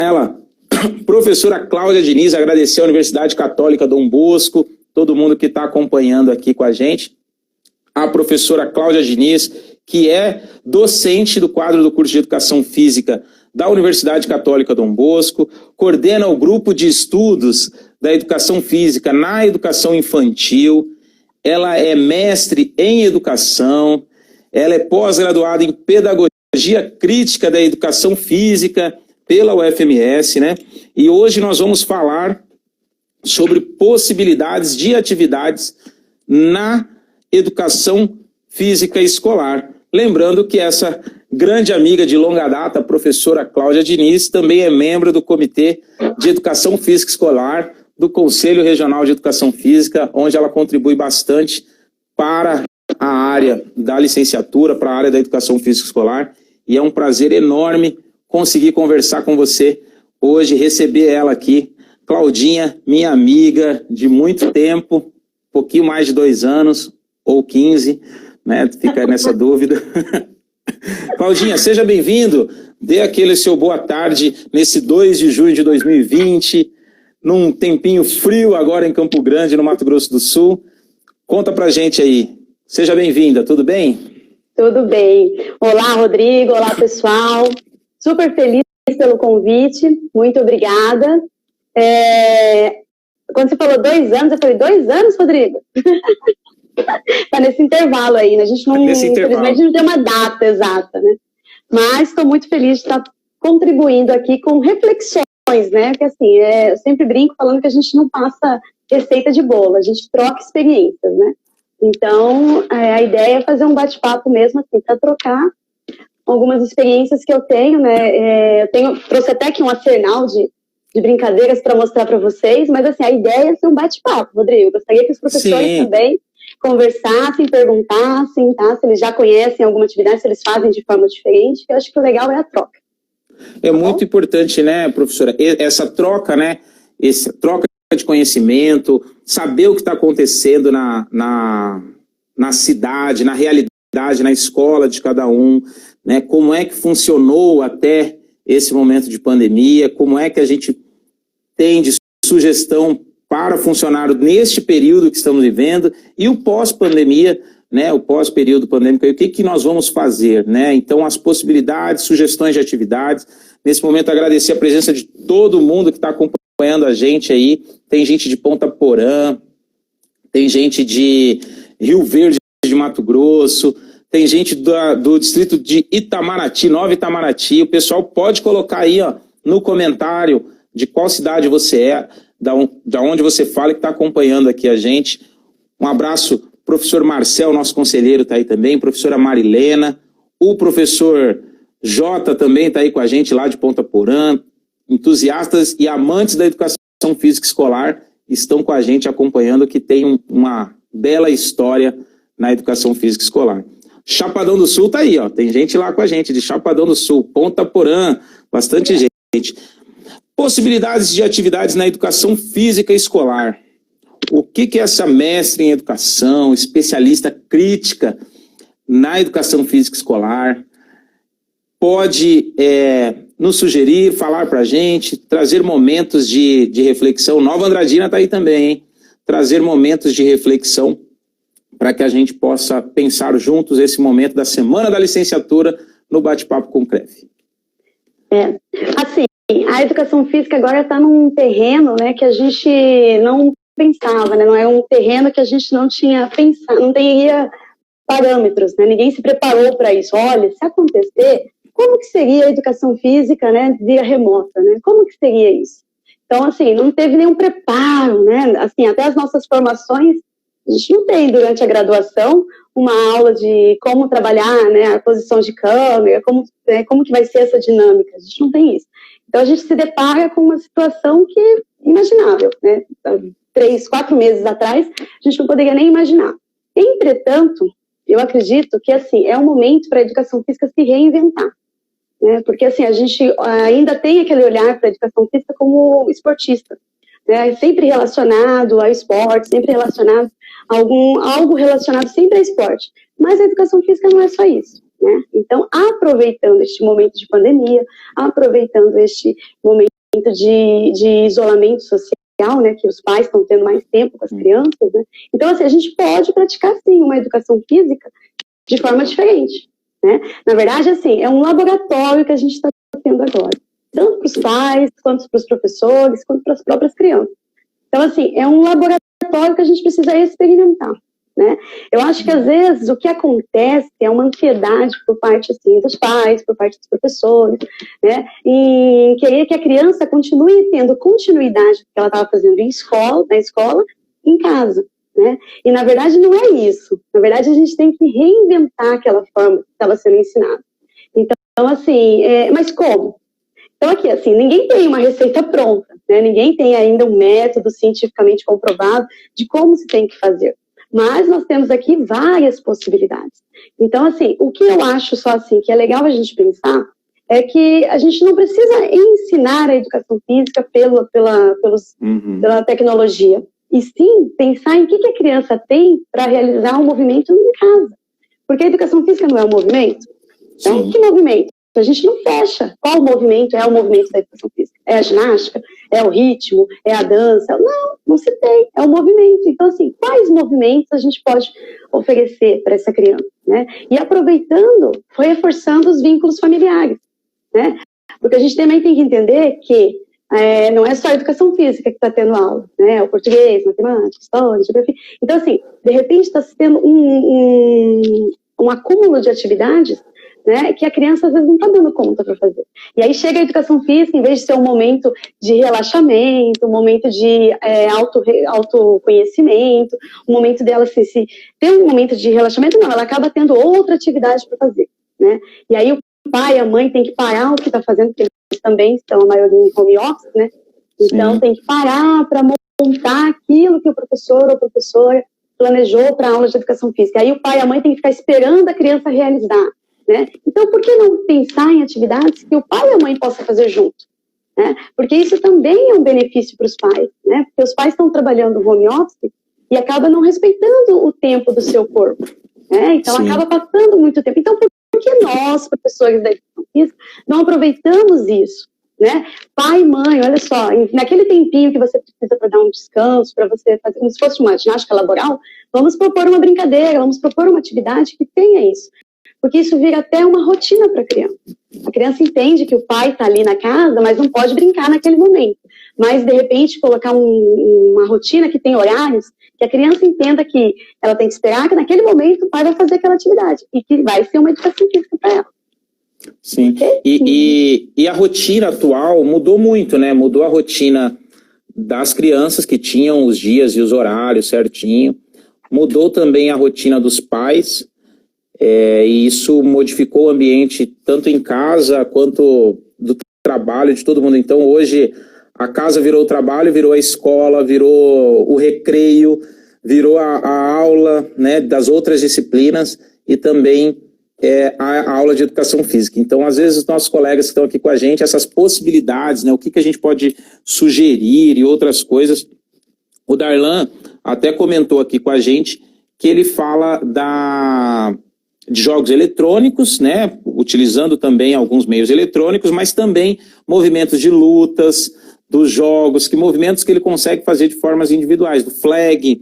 ela, professora Cláudia Diniz, agradecer à Universidade Católica Dom Bosco, todo mundo que está acompanhando aqui com a gente. A professora Cláudia Diniz, que é docente do quadro do curso de Educação Física da Universidade Católica Dom Bosco, coordena o grupo de estudos da Educação Física na Educação Infantil, ela é mestre em Educação, ela é pós-graduada em Pedagogia Crítica da Educação Física pela UFMS, né? E hoje nós vamos falar sobre possibilidades de atividades na educação física escolar. Lembrando que essa grande amiga de longa data, a professora Cláudia Diniz, também é membro do Comitê de Educação Física Escolar do Conselho Regional de Educação Física, onde ela contribui bastante para a área da licenciatura, para a área da Educação Física Escolar. E é um prazer enorme conseguir conversar com você hoje, receber ela aqui. Claudinha, minha amiga de muito tempo, um pouquinho mais de 2 anos, ou 15, né? Fica nessa dúvida. Claudinha, seja bem-vindo. Dê aquele seu boa tarde nesse 2 de junho de 2020, num tempinho frio agora em Campo Grande, no Mato Grosso do Sul. Conta pra gente aí. Seja bem-vinda, tudo bem? Tudo bem. Olá, Rodrigo. Olá, pessoal. Super feliz pelo convite. Muito obrigada. Quando você falou 2 anos, eu falei, 2 anos, Rodrigo? Tá nesse intervalo aí, né? A gente não, infelizmente, não tem uma data exata, né? Mas estou muito feliz de estar contribuindo aqui com reflexões, né? Porque assim, eu sempre brinco falando que a gente não passa receita de bolo, a gente troca experiências, né? Então, a ideia é fazer um bate-papo mesmo, assim, para trocar algumas experiências que eu tenho, né? Trouxe até aqui um arsenal de brincadeiras para mostrar para vocês, mas assim, a ideia é ser um bate-papo, Rodrigo. Eu gostaria que os professores também conversassem, perguntassem, tá? Se eles já conhecem alguma atividade, se eles fazem de forma diferente, que eu acho que o legal é a troca. É muito importante, né, professora? Essa troca, né? Essa troca de conhecimento, saber o que está acontecendo na cidade, na realidade, na escola de cada um, né? Como é que funcionou até esse momento de pandemia, como é que a gente tem de sugestão para funcionário neste período que estamos vivendo e o pós-pandemia, né, o pós-período pandêmico, o que nós vamos fazer, né? Então, as possibilidades, sugestões de atividades. Nesse momento, agradecer a presença de todo mundo que está acompanhando a gente aí. Tem gente de Ponta Porã, tem gente de Rio Verde, de Mato Grosso, tem gente do distrito de Itamaraty, Nova Itamaraty. O pessoal pode colocar aí, ó, no comentário de qual cidade você é, da onde você fala que está acompanhando aqui a gente. Um abraço, professor Marcel, nosso conselheiro está aí também, professora Marilena, o professor Jota também está aí com a gente lá de Ponta Porã. Entusiastas e amantes da educação física escolar estão com a gente acompanhando, que tem uma bela história na educação física escolar. Chapadão do Sul tá aí, ó. Tem gente lá com a gente de Chapadão do Sul, Ponta Porã, bastante gente. Possibilidades de atividades na educação física escolar. O que é essa mestre em educação, especialista crítica na educação física escolar pode nos sugerir, falar para a gente, trazer momentos de reflexão? Nova Andradina está aí também, hein? Trazer momentos de reflexão para que a gente possa pensar juntos esse momento da Semana da Licenciatura no Bate-Papo com o CREF. Assim, a educação física agora está num terreno, né, que a gente não pensava, né? Não é um terreno que a gente não tinha pensado, não teria parâmetros, né? Ninguém se preparou para isso. Olha, se acontecer, como que seria a educação física, né, via remota, né? Como que seria isso? Então, assim, não teve nenhum preparo, né? Assim, até as nossas formações, a gente não tem durante a graduação uma aula de como trabalhar, né, a posição de câmera, como que vai ser essa dinâmica. A gente não tem isso. Então, a gente se depara com uma situação que é imaginável, né? 3, 4 meses atrás, a gente não poderia nem imaginar. Entretanto, eu acredito que, assim, é um momento para a educação física se reinventar, né? Porque, assim, a gente ainda tem aquele olhar para a educação física como esportista, né? Sempre relacionado ao esporte, sempre relacionado a algo relacionado sempre a esporte. Mas a educação física não é só isso. né? Então, aproveitando este momento de pandemia, aproveitando este momento de isolamento social, né, que os pais estão tendo mais tempo com as crianças, né? Então, assim, a gente pode praticar, sim, uma educação física de forma diferente, né? Na verdade, assim, é um laboratório que a gente está tendo agora, tanto para os pais, quanto para os professores, quanto para as próprias crianças. Então, assim, é um laboratório que a gente precisa experimentar, né? Eu acho que, às vezes, o que acontece é uma ansiedade por parte, assim, dos pais, por parte dos professores, né? E querer que a criança continue tendo continuidade do que ela estava fazendo na escola, em casa, né? E, na verdade, não é isso. Na verdade, a gente tem que reinventar aquela forma que estava sendo ensinada. Então, assim, mas como? Então, aqui, assim, ninguém tem uma receita pronta, né? Ninguém tem ainda um método cientificamente comprovado de como se tem que fazer. Mas nós temos aqui várias possibilidades. Então, assim, o que eu acho só assim, que é legal a gente pensar, é que a gente não precisa ensinar a educação física pela tecnologia, e sim pensar em que a criança tem para realizar um movimento em casa. Porque a educação física não é um movimento? Então, que movimento? A gente não fecha. Qual movimento é o movimento da educação física? É a ginástica? É o ritmo? É a dança? Não se tem. É o movimento. Então, assim, quais movimentos a gente pode oferecer para essa criança, né? E aproveitando, foi reforçando os vínculos familiares, né? Porque a gente também tem que entender que não é só a educação física que está tendo aula, né? O português, matemática, história, geografia. Então, assim, de repente está se tendo um acúmulo de atividades, né, que a criança às vezes não está dando conta para fazer. E aí chega a educação física, em vez de ser um momento de relaxamento, um momento de autoconhecimento, um momento dela se ter um momento de relaxamento, não, ela acaba tendo outra atividade para fazer, né? E aí o pai, a mãe tem que parar o que está fazendo, porque eles também estão, a maioria em home office, né? Então tem que parar para montar aquilo que o professor ou a professora planejou para a aula de educação física. Aí o pai e a mãe tem que ficar esperando a criança realizar, né? Então, por que não pensar em atividades que o pai e a mãe possam fazer junto, né? Porque isso também é um benefício para os pais, né? Porque os pais estão trabalhando no home office e acaba não respeitando o tempo do seu corpo, né? Então, acaba passando muito tempo. Então, por que nós, professores da educação física, não aproveitamos isso, né? Pai e mãe, olha só, naquele tempinho que você precisa para dar um descanso, para você fazer, como se fosse uma ginástica laboral, vamos propor uma brincadeira, vamos propor uma atividade que tenha isso. Porque isso vira até uma rotina para a criança. A criança entende que o pai está ali na casa, mas não pode brincar naquele momento. Mas, de repente, colocar uma rotina que tem horários, que a criança entenda que ela tem que esperar que naquele momento o pai vai fazer aquela atividade. E que vai ser uma educação física para ela. Sim. E a rotina atual mudou muito, né? Mudou a rotina das crianças que tinham os dias e os horários certinho. Mudou também a rotina dos pais. E isso modificou o ambiente tanto em casa quanto do trabalho de todo mundo. Então hoje a casa virou o trabalho, virou a escola, virou o recreio, virou a aula, né, das outras disciplinas e também a aula de educação física. Então às vezes os nossos colegas que estão aqui com a gente, essas possibilidades, né, o que a gente pode sugerir e outras coisas. O Darlan até comentou aqui com a gente que ele fala de jogos eletrônicos, né, utilizando também alguns meios eletrônicos, mas também movimentos de lutas, dos jogos, movimentos que ele consegue fazer de formas individuais, do flag,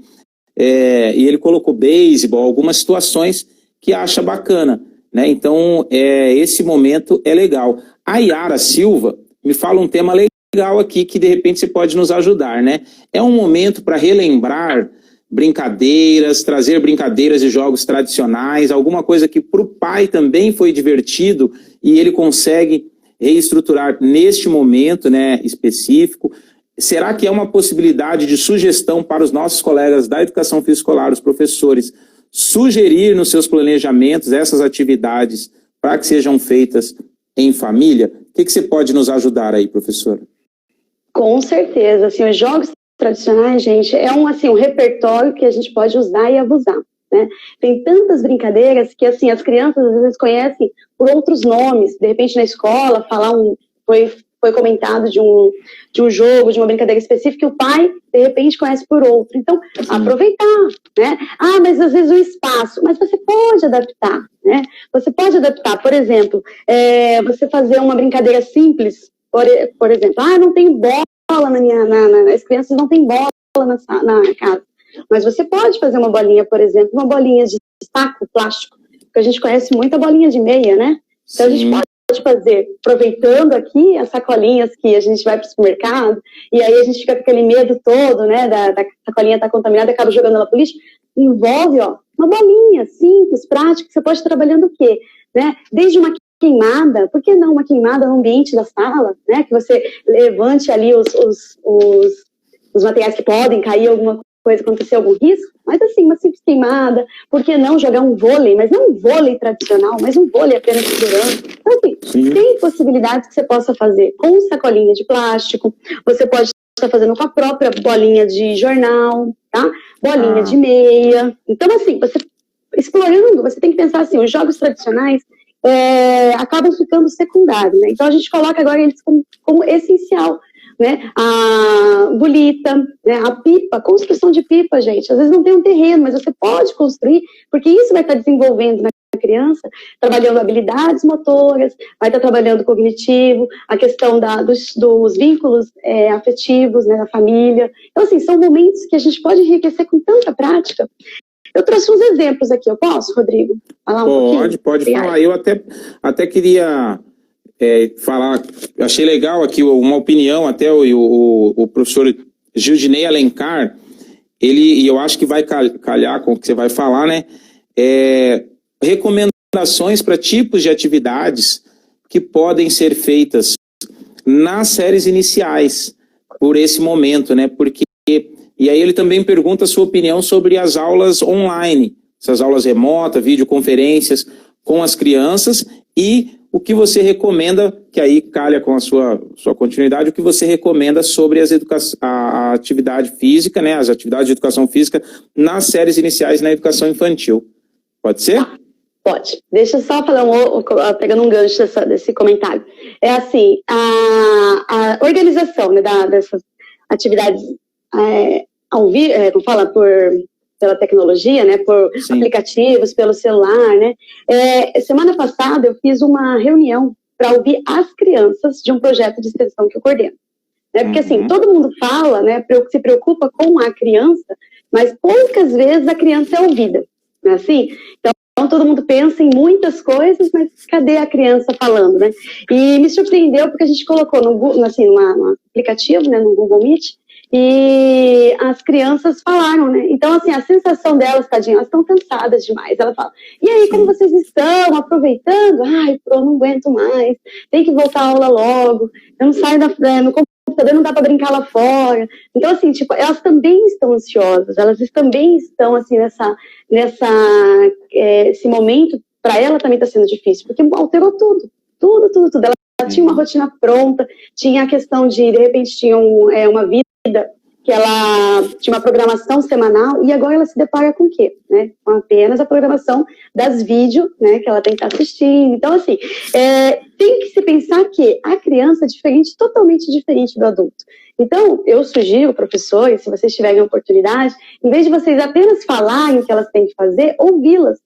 e ele colocou beisebol, algumas situações que acha bacana, né? Então esse momento é legal. A Yara Silva me fala um tema legal aqui que de repente você pode nos ajudar, né? É um momento para relembrar brincadeiras, trazer brincadeiras de jogos tradicionais, alguma coisa que para o pai também foi divertido e ele consegue reestruturar neste momento, né, específico. Será que é uma possibilidade de sugestão para os nossos colegas da educação física escolar, os professores, sugerir nos seus planejamentos essas atividades para que sejam feitas em família? O que você pode nos ajudar aí, professora? Com certeza, assim, os jogos tradicionais, gente, é um repertório que a gente pode usar e abusar, né? Tem tantas brincadeiras que, assim, as crianças às vezes conhecem por outros nomes, de repente na escola, foi foi comentado de um jogo, de uma brincadeira específica, que o pai, de repente, conhece por outro. Então, aproveitar, né? Ah, mas às vezes o espaço, mas você pode adaptar, né? Você pode adaptar, por exemplo, você fazer uma brincadeira simples, por exemplo, não tem bola as crianças não têm bola na casa, mas você pode fazer uma bolinha, por exemplo, uma bolinha de saco plástico, porque a gente conhece muita bolinha de meia, né? Então a gente pode fazer, aproveitando aqui as sacolinhas que a gente vai para o supermercado, e aí a gente fica com aquele medo todo, né, da sacolinha estar contaminada e acaba jogando ela pro lixo. Envolve, uma bolinha simples, prática, que você pode estar trabalhando o quê? Né? Desde uma queimada, por que não uma queimada no ambiente da sala, né? Que você levante ali os materiais que podem cair, alguma coisa, acontecer algum risco, mas assim, uma simples queimada, por que não jogar um vôlei, mas não um vôlei tradicional, mas um vôlei apenas segurando. Então assim, tem possibilidades que você possa fazer com sacolinha de plástico, você pode estar fazendo com a própria bolinha de jornal, tá? Bolinha de meia. Então assim, você explorando, você tem que pensar assim, os jogos tradicionais acabam ficando secundários, né? Então a gente coloca agora eles como essencial, né? A bolita, né? A pipa, construção de pipa, gente. Às vezes não tem um terreno, mas você pode construir, porque isso vai estar desenvolvendo na criança, trabalhando habilidades motoras, vai estar trabalhando cognitivo, a questão dos vínculos afetivos, né, da família. Então, assim, são momentos que a gente pode enriquecer com tanta prática. Eu trouxe uns exemplos aqui, eu posso, Rodrigo? Falar pode falar. Eu até queria falar, achei legal aqui uma opinião, até o professor Gildinei Alencar, e eu acho que vai calhar com o que você vai falar, né? Recomendações para tipos de atividades que podem ser feitas nas séries iniciais, por esse momento, né? Porque e aí ele também pergunta a sua opinião sobre as aulas online, essas aulas remotas, videoconferências com as crianças, e o que você recomenda, que aí calha com a sua continuidade, o que você recomenda sobre a atividade física, né, as atividades de educação física nas séries iniciais na educação infantil. Pode ser? Pode. Deixa eu só falar, pegando um gancho desse comentário. É assim, a organização, né, dessas atividades como fala, pela tecnologia, né, por aplicativos, pelo celular, né. Semana passada eu fiz uma reunião para ouvir as crianças de um projeto de extensão que eu coordeno. Né, porque assim, todo mundo fala, né, se preocupa com a criança, mas poucas vezes a criança é ouvida, não é assim? Então todo mundo pensa em muitas coisas, mas cadê a criança falando, né? E me surpreendeu porque a gente colocou no aplicativo, né, no Google Meet, e as crianças falaram, né? Então, assim, a sensação delas, tadinha, elas estão cansadas demais. Ela fala, e aí, como vocês estão? Aproveitando? Ai, não aguento mais. Tem que voltar à aula logo. Eu não saio no computador, não dá para brincar lá fora. Então, assim, tipo, elas também estão ansiosas. Elas também estão, assim, esse momento, para ela também está sendo difícil, porque alterou tudo. Tudo. Ela tinha uma rotina pronta, tinha a questão de repente, tinha uma vida que ela tinha uma programação semanal, e agora ela se depara com o quê? Né? Com apenas a programação das vídeos, né, que ela tem que estar assistindo. Então, assim, tem que se pensar que a criança é totalmente diferente do adulto. Então, eu sugiro, professores, se vocês tiverem a oportunidade, em vez de vocês apenas falarem o que elas têm que fazer, ouvi-las.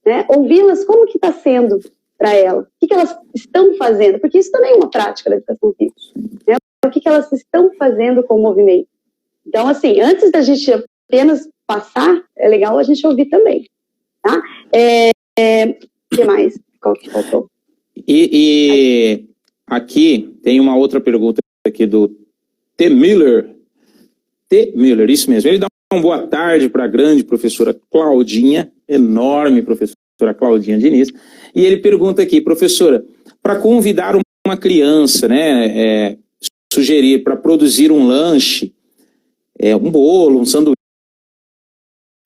Né? Ouvi-las como que está sendo para ela. O que elas estão fazendo? Porque isso também é uma prática da educação física. Né? O que elas estão fazendo com o movimento. Então, assim, antes da gente apenas passar, é legal a gente ouvir também. Tá? O que mais? Qual que faltou? E aqui tem uma outra pergunta aqui do T. Miller. T. Miller, isso mesmo. Ele dá uma boa tarde para a grande professora Claudinha, enorme professora Claudinha Diniz, e ele pergunta aqui, professora, para convidar uma criança, né, sugerir para produzir um lanche, um bolo, um sanduíche,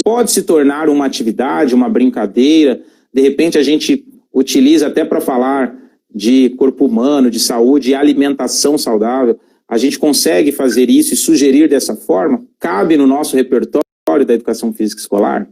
pode se tornar uma atividade, uma brincadeira, de repente a gente utiliza até para falar de corpo humano, de saúde e alimentação saudável, a gente consegue fazer isso e sugerir dessa forma? Cabe no nosso repertório da educação física escolar?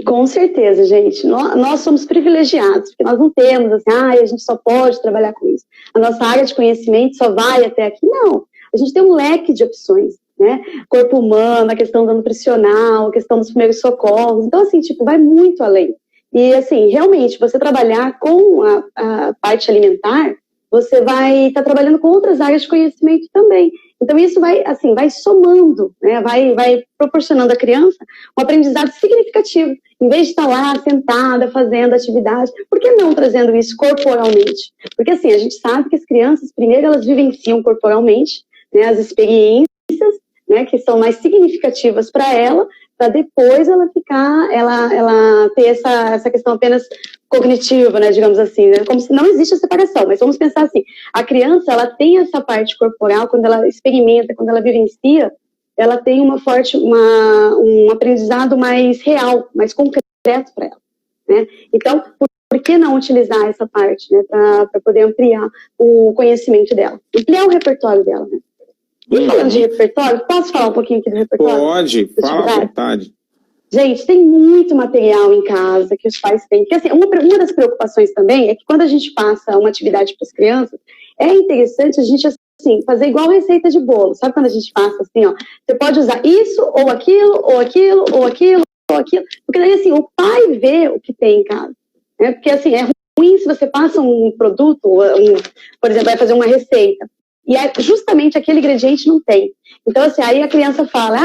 Com certeza, gente. Nós somos privilegiados, porque nós não temos assim, a gente só pode trabalhar com isso. A nossa área de conhecimento só vai até aqui. Não. A gente tem um leque de opções, né? Corpo humano, a questão da nutricional, a questão dos primeiros socorros. Então, assim, tipo, vai muito além. E, assim, realmente, você trabalhar com a parte alimentar, você vai estar trabalhando com outras áreas de conhecimento também. Então, isso vai, assim, vai somando, né? Vai proporcionando à criança um aprendizado significativo. Em vez de estar lá, sentada, fazendo atividade, por que não trazendo isso corporalmente? Porque, assim, a gente sabe que as crianças, primeiro, elas vivenciam corporalmente, né, as experiências, né, que são mais significativas para ela, para depois ela ficar, ela ter essa questão apenas cognitiva, né, digamos assim, né, como se não existe a separação, mas vamos pensar assim, a criança, ela tem essa parte corporal, quando ela experimenta, quando ela vivencia, ela tem um aprendizado mais real, mais concreto para ela, né, então, por que não utilizar essa parte, né, para poder ampliar o conhecimento dela, ampliar o repertório dela, né. E falando de repertório, posso falar um pouquinho aqui do repertório? Pode, fala à vontade. Gente, tem muito material em casa que os pais têm. Porque, assim, uma das preocupações também é que quando a gente passa uma atividade para as crianças, é interessante a gente, assim, fazer igual receita de bolo. Sabe quando a gente passa assim, ó? Você pode usar isso, ou aquilo, ou aquilo, ou aquilo, ou aquilo. Porque daí, assim, o pai vê o que tem em casa. Né? Porque, assim, é ruim se você passa um produto, por exemplo, vai fazer uma receita. E aí, justamente aquele ingrediente não tem. Então, assim, aí a criança fala,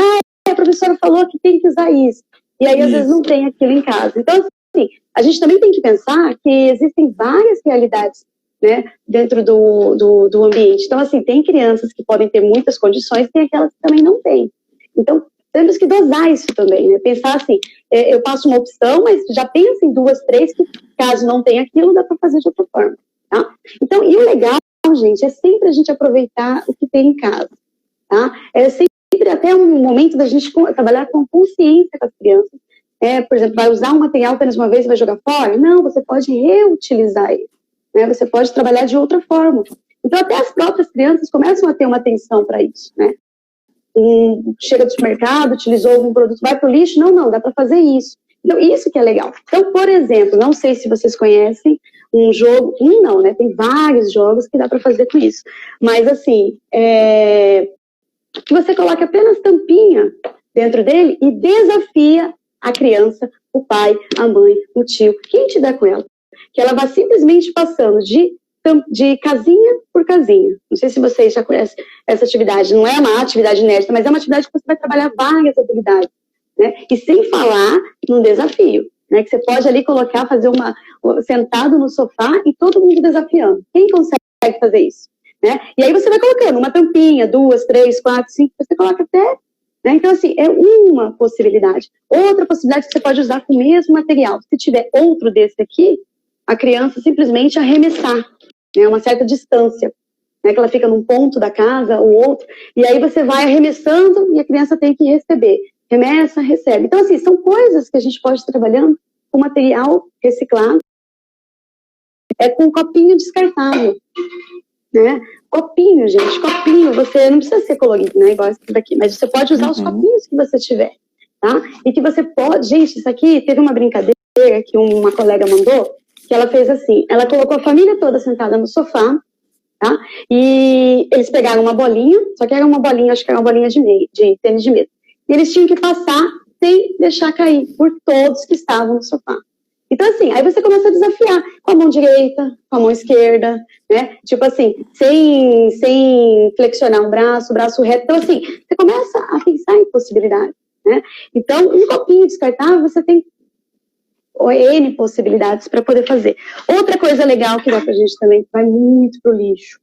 a professora falou que tem que usar isso. E aí, às vezes, não tem aquilo em casa. Então, assim, a gente também tem que pensar que existem várias realidades, né, dentro do ambiente. Então, assim, tem crianças que podem ter muitas condições, tem aquelas que também não têm. Então, temos que dosar isso também, né? Pensar assim, eu passo uma opção, mas já pensa em 2, 3, que caso não tenha aquilo, dá para fazer de outra forma, tá? Então, e o legal, gente, é sempre a gente aproveitar o que tem em casa, tá? É sempre até um momento da gente trabalhar com consciência com as crianças. Por exemplo, vai usar um material apenas uma vez e vai jogar fora? Não, você pode reutilizar ele, né? Você pode trabalhar de outra forma. Então, até as próprias crianças começam a ter uma atenção para isso, né? Chega do supermercado, utilizou algum produto, vai para o lixo? Não, dá para fazer isso. Então, isso que é legal. Então, por exemplo, não sei se vocês conhecem um jogo, não, né? Tem vários jogos que dá para fazer com isso. Mas, assim, que você coloque apenas tampinha dentro dele e desafia a criança, o pai, a mãe, o tio, quem tiver com ela. Que ela vá simplesmente passando de casinha por casinha. Não sei se vocês já conhecem essa atividade. Não é uma atividade inédita, mas é uma atividade que você vai trabalhar várias habilidades, né? E sem falar num desafio, né? Que você pode ali colocar, fazer sentado no sofá e todo mundo desafiando. Quem consegue fazer isso? Né? E aí você vai colocando uma tampinha, 2, 3, 4, 5, você coloca até... Né? Então, assim, é uma possibilidade. Outra possibilidade que você pode usar com o mesmo material. Se tiver outro desse aqui, a criança simplesmente arremessar, né? Uma certa distância, né? Que ela fica num ponto da casa, ou outro, e aí você vai arremessando e a criança tem que receber. Remessa, recebe. Então, assim, são coisas que a gente pode estar trabalhando com material reciclado, com copinho descartável. Né? Copinho, gente, copinho, você não precisa ser colorido, né, igual esse daqui, mas você pode usar os copinhos que você tiver, tá? E que você pode, gente, isso aqui, teve uma brincadeira que uma colega mandou, que ela fez assim, ela colocou a família toda sentada no sofá, tá? E eles pegaram uma bolinha, só que era uma bolinha, acho que era uma bolinha de tênis de mesa, e eles tinham que passar sem deixar cair por todos que estavam no sofá. Então, assim, aí você começa a desafiar com a mão direita, com a mão esquerda, né? Tipo assim, sem flexionar o braço reto. Então, assim, você começa a pensar em possibilidades, né? Então, um copinho descartável, você tem N possibilidades para poder fazer. Outra coisa legal que dá pra gente também, que vai muito pro lixo,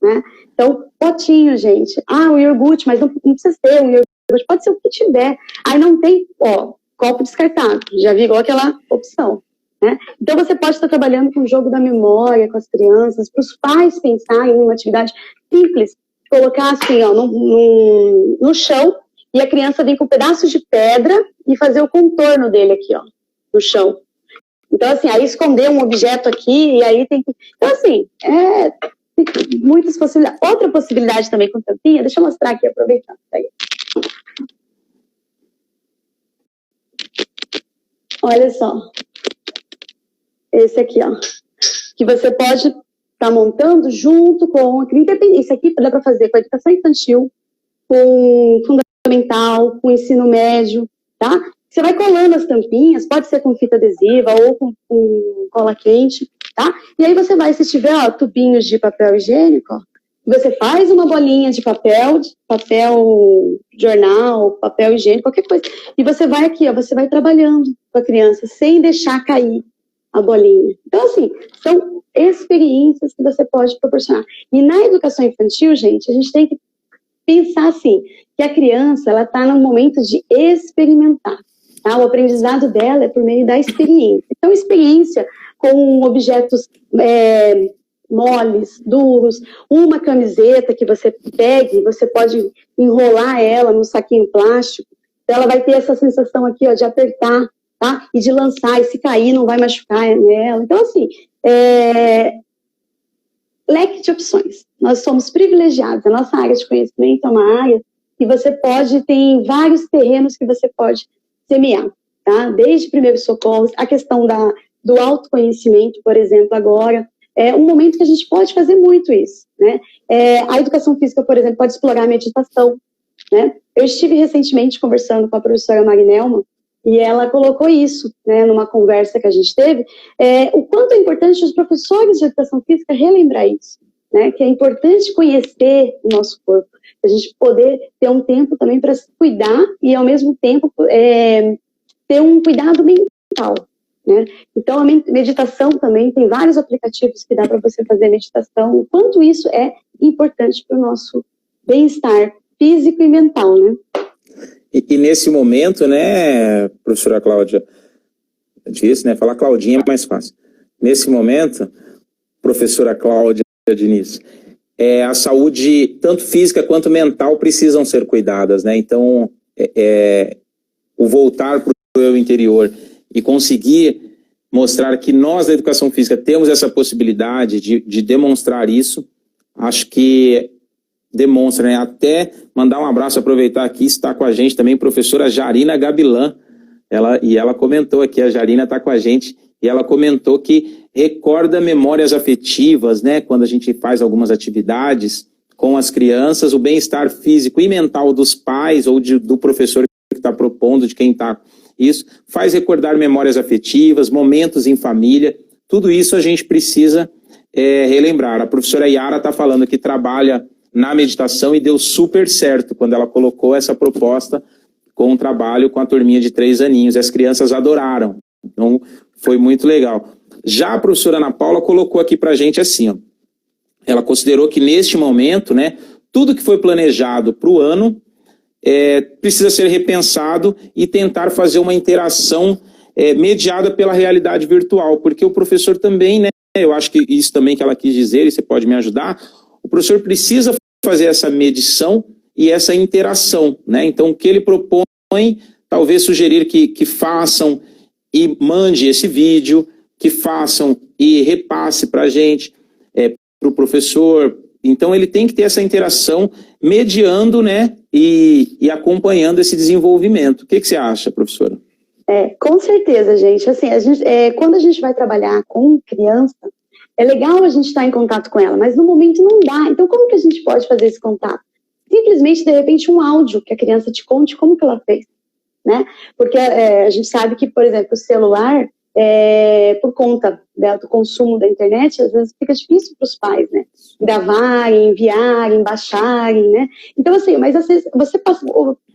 né? Então, potinho, gente. O iogurte, mas não precisa ser um iogurte, pode ser o que tiver. Aí não tem, copo descartável. Já virou aquela opção. Né? Então, você pode estar trabalhando com o jogo da memória, com as crianças, para os pais pensarem em uma atividade simples, colocar assim, ó, no chão, e a criança vem com pedaços de pedra e fazer o contorno dele aqui, ó, no chão. Então, assim, aí esconder um objeto aqui, e aí tem que... Então, assim, tem muitas possibilidades. Outra possibilidade também com tampinha, deixa eu mostrar aqui, aproveitando. Aí. Olha só. Esse aqui, ó. Que você pode estar montando junto com... Isso aqui dá para fazer com a educação infantil, com fundamental, com ensino médio, tá? Você vai colando as tampinhas, pode ser com fita adesiva ou com cola quente, tá? E aí você vai, se tiver, ó, tubinhos de papel higiênico, ó, você faz uma bolinha de papel jornal, papel higiênico, qualquer coisa. E você vai aqui, ó, você vai trabalhando com a criança, sem deixar cair a bolinha. Então, assim, são experiências que você pode proporcionar. E na educação infantil, gente, a gente tem que pensar assim, que a criança, ela está num momento de experimentar, tá? O aprendizado dela é por meio da experiência. Então, experiência com objetos moles, duros, uma camiseta que você pegue, você pode enrolar ela num saquinho plástico, então ela vai ter essa sensação aqui, ó, de apertar, tá? E de lançar, e se cair não vai machucar ela. Então, assim, leque de opções. Nós somos privilegiados. A nossa área de conhecimento é uma área que você tem vários terrenos que você pode semear, tá? Desde primeiros socorros, a questão do autoconhecimento, por exemplo, agora, é um momento que a gente pode fazer muito isso, né? A educação física, por exemplo, pode explorar a meditação, né? Eu estive recentemente conversando com a professora Marinelma, e ela colocou isso, né, numa conversa que a gente teve, o quanto é importante os professores de educação física relembrar isso, né, que é importante conhecer o nosso corpo, a gente poder ter um tempo também para se cuidar e, ao mesmo tempo, ter um cuidado mental, né? Então, a meditação também, tem vários aplicativos que dá para você fazer meditação, o quanto isso é importante para o nosso bem-estar físico e mental, né? E nesse momento, né, professora Cláudia, disse, né, falar Claudinha é mais fácil. Nesse momento, professora Cláudia Diniz, a saúde, tanto física quanto mental, precisam ser cuidadas, né? Então, o voltar para o eu interior e conseguir mostrar que nós, da educação física, temos essa possibilidade de demonstrar isso, acho que demonstra, né? Até mandar um abraço, aproveitar aqui, está com a gente também professora Jarina Gabilan, ela comentou aqui, a Jarina está com a gente, e ela comentou que recorda memórias afetivas, né? Quando a gente faz algumas atividades com as crianças, o bem-estar físico e mental dos pais ou do professor que está propondo, de quem está isso, faz recordar memórias afetivas, momentos em família, tudo isso a gente precisa relembrar. A professora Yara está falando que trabalha na meditação e deu super certo quando ela colocou essa proposta com um trabalho com a turminha de 3 aninhos. As crianças adoraram, então foi muito legal. Já a professora Ana Paula colocou aqui pra gente assim, ó, ela considerou que neste momento, né, tudo que foi planejado para o ano precisa ser repensado e tentar fazer uma interação mediada pela realidade virtual, porque o professor também, né, eu acho que isso também que ela quis dizer, e você pode me ajudar, o professor precisa fazer essa medição e essa interação, né? Então, o que ele propõe, talvez sugerir que façam e mande esse vídeo, que façam e repasse para a gente, para o professor. Então, ele tem que ter essa interação mediando, né, e acompanhando esse desenvolvimento. O que você acha, professora? Com certeza, gente. Assim, quando a gente vai trabalhar com criança, é legal a gente estar em contato com ela, mas no momento não dá. Então, como que a gente pode fazer esse contato? Simplesmente, de repente, um áudio que a criança te conte como que ela fez, né? Porque a gente sabe que, por exemplo, o celular, por conta do consumo da internet, às vezes fica difícil para os pais, né? Gravarem, enviarem, baixarem, né? Então, assim, mas às vezes você passa,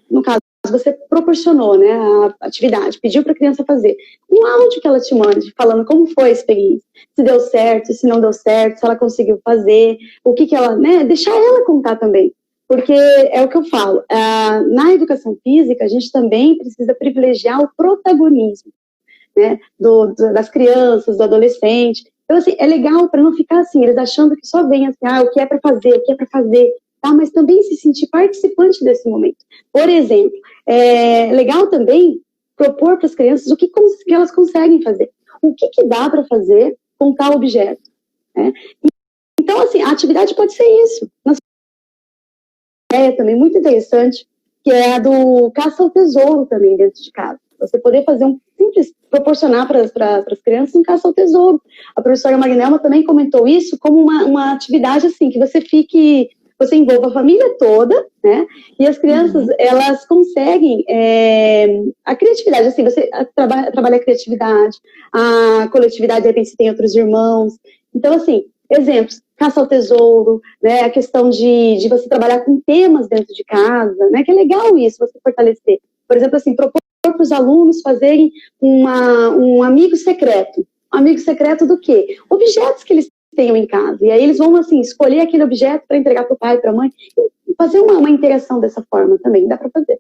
no caso, você proporcionou, né, a atividade, pediu para a criança fazer um áudio que ela te mande, falando como foi a experiência, se deu certo, se não deu certo, se ela conseguiu fazer, o que ela, né, deixar ela contar também, porque é o que eu falo, na educação física a gente também precisa privilegiar o protagonismo, né, das crianças, do adolescente. Então, assim, é legal para não ficar assim, eles achando que só vem assim, o que é para fazer, o que é para fazer, tá? Mas também se sentir participante desse momento. Por exemplo, é legal também propor para as crianças o que elas conseguem fazer, o que dá para fazer com tal objeto, né? Então, assim, a atividade pode ser isso. Também muito interessante, que é a do caça ao tesouro também dentro de casa. você poder fazer simples, proporcionar para as crianças um caça ao tesouro. A professora Magnelma também comentou isso como uma atividade assim, que você envolva a família toda, né? E as crianças, elas conseguem a criatividade, assim, você trabalha a criatividade, a coletividade, de repente você tem outros irmãos. Então, assim, exemplos, caça ao tesouro, né? A questão de você trabalhar com temas dentro de casa, né? Que é legal isso, você fortalecer. Por exemplo, assim, propor para os alunos fazerem um amigo secreto. Um amigo secreto do quê? Objetos que eles tenham em casa. E aí eles vão, assim, escolher aquele objeto para entregar para o pai, para a mãe, e fazer uma interação dessa forma também, dá para fazer.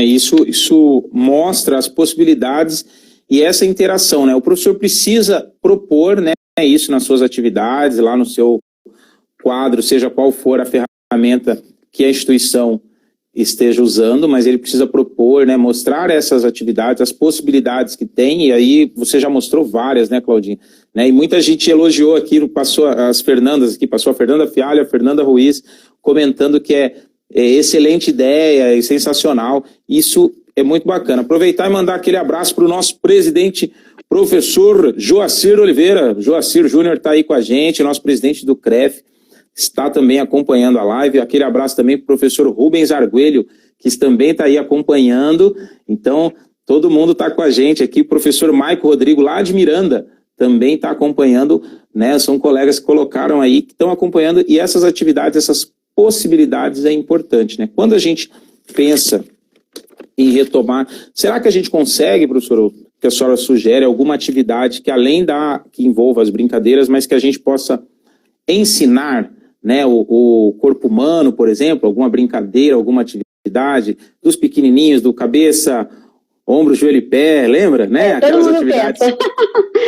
Isso mostra as possibilidades e essa interação, né? O professor precisa propor, né, isso nas suas atividades, lá no seu quadro, seja qual for a ferramenta que a instituição esteja usando, mas ele precisa propor, né, mostrar essas atividades, as possibilidades que tem, e aí você já mostrou várias, né, Claudinha? Né, e muita gente elogiou aqui, passou as Fernandas aqui, passou a Fernanda Fialho, a Fernanda Ruiz, comentando que é excelente ideia, é sensacional, isso é muito bacana. Aproveitar e mandar aquele abraço para o nosso presidente, professor Joacir Oliveira. Joacir Júnior está aí com a gente, nosso presidente do CREF, está também acompanhando a live. Aquele abraço também para o professor Rubens Arguelho, que também está aí acompanhando. Então, todo mundo está com a gente aqui. O professor Maico Rodrigo, lá de Miranda, também está acompanhando, né? São colegas que colocaram aí, que estão acompanhando, e essas atividades, essas possibilidades é importante, né? Quando a gente pensa em retomar, será que a gente consegue, professor, que a senhora sugere alguma atividade que além que envolva as brincadeiras, mas que a gente possa ensinar, né, o corpo humano, por exemplo, alguma brincadeira, alguma atividade, dos pequenininhos, do cabeça, ombro, joelho e pé, lembra? Né? Aquelas atividades. Pensa.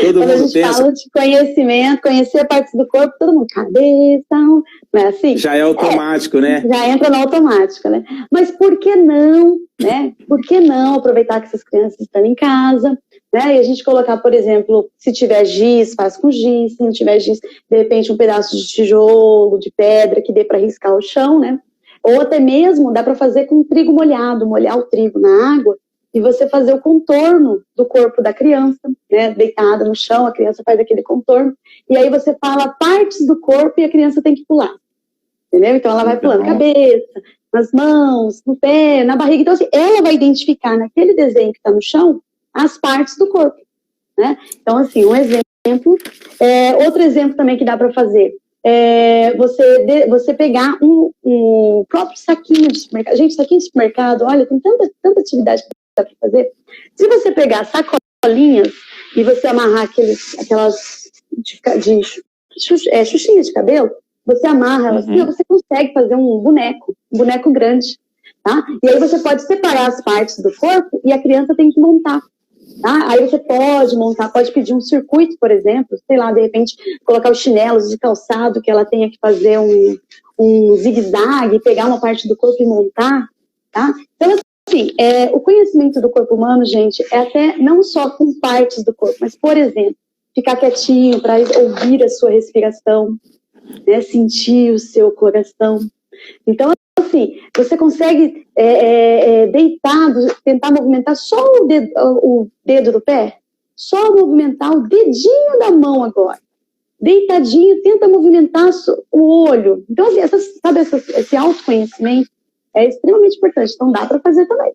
Todo Quando mundo a gente pensa. Fala de conhecimento, conhecer partes do corpo, todo mundo, cabeça, não é assim? Já é automático, né? Já entra no automático, né? Mas por que não, né? Por que não aproveitar que essas crianças estão em casa, né? E a gente colocar, por exemplo, se tiver giz, faz com giz, se não tiver giz, de repente um pedaço de tijolo, de pedra que dê para riscar o chão, né? Ou até mesmo dá para fazer com trigo molhado, molhar o trigo na água e você fazer o contorno do corpo da criança, né? Deitada no chão, a criança faz aquele contorno, e aí você fala partes do corpo e a criança tem que pular, entendeu? Então ela vai pulando cabeça, nas mãos, no pé, na barriga. Então assim, ela vai identificar naquele desenho que está no chão as partes do corpo, né? Então assim, um exemplo. Outro exemplo também que dá para fazer é você pegar um próprio saquinho de supermercado. Gente, saquinho de supermercado, olha, tem tanta atividade que dá para fazer. Se você pegar sacolinhas e você amarrar aquelas xuxinhas de cabelo, você amarra elas, você consegue fazer um boneco grande, tá? E aí você pode separar as partes do corpo e a criança tem que montar. Tá? Aí você pode montar, pode pedir um circuito, por exemplo, sei lá, de repente colocar os chinelos de calçado que ela tenha que fazer um zigue-zague, pegar uma parte do corpo e montar, tá? Então, assim, o conhecimento do corpo humano, gente, é até não só com partes do corpo, mas, por exemplo, ficar quietinho para ouvir a sua respiração, né, sentir o seu coração. Então, assim, você consegue deitado, tentar movimentar só o dedo do pé, só movimentar o dedinho da mão agora. Deitadinho, tenta movimentar o olho. Então, assim, esse autoconhecimento é extremamente importante, então dá para fazer também.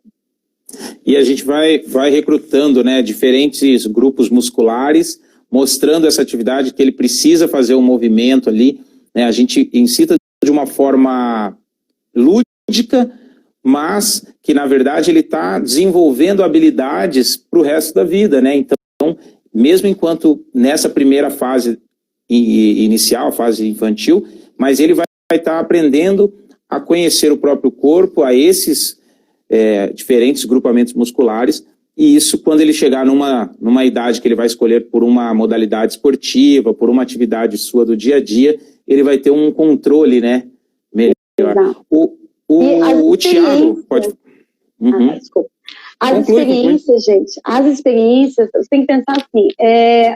E a gente vai recrutando, né, diferentes grupos musculares, mostrando essa atividade que ele precisa fazer um movimento ali, né, a gente incita de uma forma lúdica, mas que na verdade ele está desenvolvendo habilidades para o resto da vida, né? Então, mesmo enquanto nessa primeira fase inicial, fase infantil, mas ele vai estar aprendendo a conhecer o próprio corpo, a esses diferentes grupamentos musculares, e isso quando ele chegar numa idade que ele vai escolher por uma modalidade esportiva, por uma atividade sua do dia a dia, ele vai ter um controle, né, melhor. O Thiago pode... Desculpa. As experiências, você tem que pensar assim,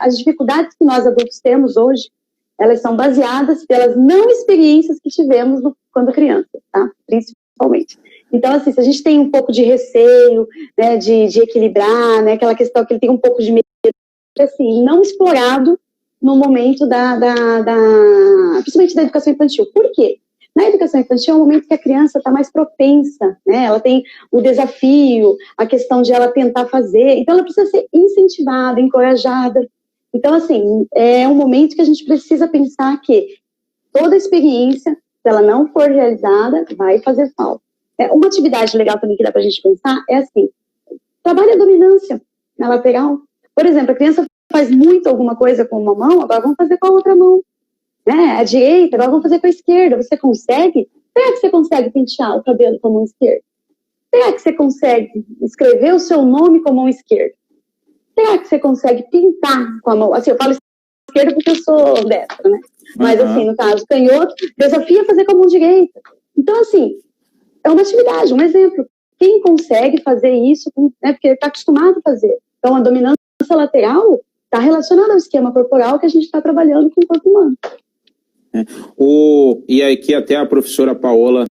as dificuldades que nós adultos temos hoje, elas são baseadas pelas não experiências que tivemos quando criança, tá? Principalmente. Então, assim, se a gente tem um pouco de receio, né, de equilibrar, né, aquela questão que ele tem um pouco de medo, assim, não explorado no momento principalmente da educação infantil. Por quê? Na educação infantil é um momento que a criança está mais propensa, né? Ela tem o desafio, a questão de ela tentar fazer, então ela precisa ser incentivada, encorajada. Então, assim, é um momento que a gente precisa pensar que toda experiência, se ela não for realizada, vai fazer falta. Uma atividade legal também que dá para a gente pensar é assim, trabalha a dominância na lateral. Por exemplo, a criança faz muito alguma coisa com uma mão, agora vamos fazer com a outra mão. Né? A direita, agora vamos fazer com a esquerda. Você consegue? Será que você consegue pentear o cabelo com a mão esquerda? Será que você consegue escrever o seu nome com a mão esquerda? Será que você consegue pintar com a mão? Assim, eu falo esquerda porque eu sou destra, né? Mas assim, no caso, canhoto, desafia fazer com a mão direita. Então, assim, é uma atividade, um exemplo. Quem consegue fazer isso, né? Porque ele está acostumado a fazer. Então, a dominância lateral está relacionada ao esquema corporal que a gente está trabalhando com o corpo humano. E aqui até a professora Paola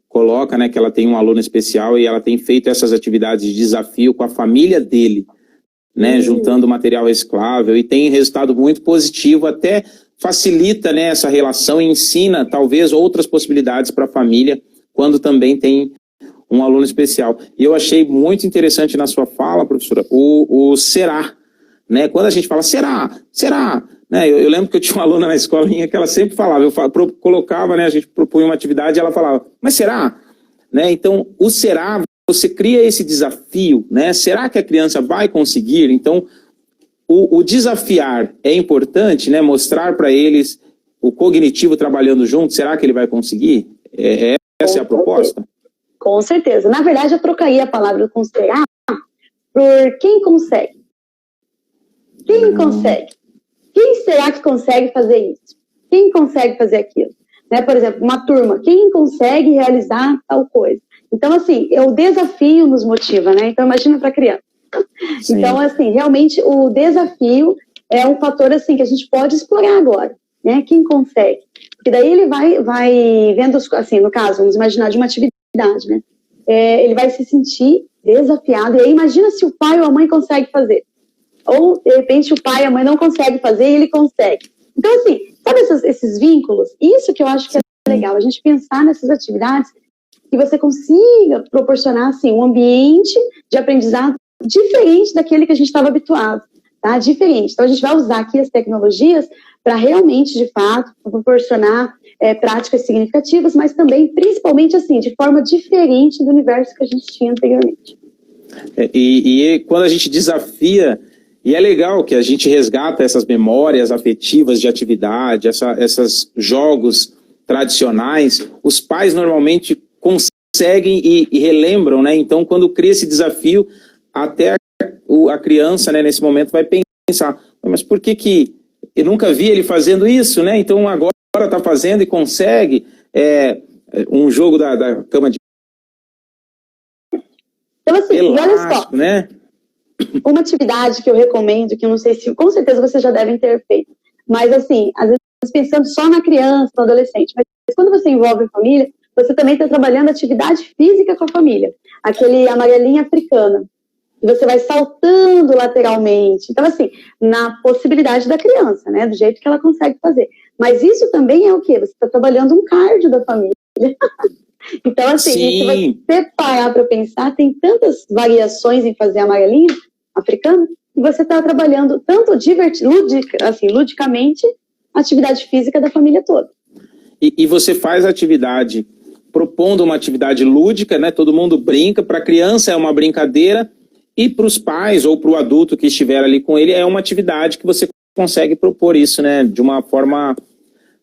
coloca, né, que ela tem um aluno especial e ela tem feito essas atividades de desafio com a família dele, né, juntando material reciclável, e tem resultado muito positivo, até facilita, né, essa relação e ensina talvez outras possibilidades para a família quando também tem um aluno especial. E eu achei muito interessante na sua fala, professora, o será, né? Quando a gente fala será, né? Eu lembro que eu tinha uma aluna na escolinha que ela sempre falava, colocava, né, a gente propunha uma atividade e ela falava, mas será? Né? Então, o será, você cria esse desafio, né? Será que a criança vai conseguir? Então, o desafiar é importante, né? Mostrar para eles o cognitivo trabalhando junto, será que ele vai conseguir? Essa é a proposta? Com certeza. Na verdade, eu trocaria a palavra considerar por quem consegue. Quem consegue? Quem será que consegue fazer isso? Quem consegue fazer aquilo? Né? Por exemplo, uma turma. Quem consegue realizar tal coisa? Então, assim, o desafio nos motiva, né? Então, imagina para a criança. Sim. Então, assim, realmente, o desafio é um fator, assim, que a gente pode explorar agora, né? Quem consegue? Porque daí ele vai vendo, assim, no caso, vamos imaginar de uma atividade, né? Ele vai se sentir desafiado. E aí, imagina se o pai ou a mãe consegue fazer. Ou, de repente, o pai e a mãe não conseguem fazer e ele consegue. Então, assim, sabe esses vínculos? Isso que eu acho que é legal, a gente pensar nessas atividades que você consiga proporcionar, assim, um ambiente de aprendizado diferente daquele que a gente estava habituado, tá? Diferente. Então, a gente vai usar aqui as tecnologias para realmente, de fato, proporcionar práticas significativas, mas também, principalmente, assim, de forma diferente do universo que a gente tinha anteriormente. E quando a gente desafia, e é legal que a gente resgata essas memórias afetivas de atividade, esses jogos tradicionais, os pais normalmente conseguem e relembram, né? Então, quando cria esse desafio, até a criança, né, nesse momento vai pensar, mas por que eu nunca vi ele fazendo isso, né? Então agora está fazendo e consegue. Um jogo da cama de então, assim, olha só, né? Uma atividade que eu recomendo, que eu não sei se, com certeza vocês já devem ter feito, mas assim, às vezes pensando só na criança, no adolescente, mas quando você envolve a família, você também está trabalhando atividade física com a família, aquele amarelinha africana, que você vai saltando lateralmente. Então, assim, na possibilidade da criança, né, do jeito que ela consegue fazer. Mas isso também é o quê? Você está trabalhando um cardio da família. Então, assim, se você parar para pensar, tem tantas variações em fazer amarelinha africana, e você está trabalhando tanto ludicamente a atividade física da família toda. E você faz atividade propondo uma atividade lúdica, né? Todo mundo brinca, para a criança é uma brincadeira, e para os pais ou para o adulto que estiver ali com ele é uma atividade que você consegue propor isso, né? De uma forma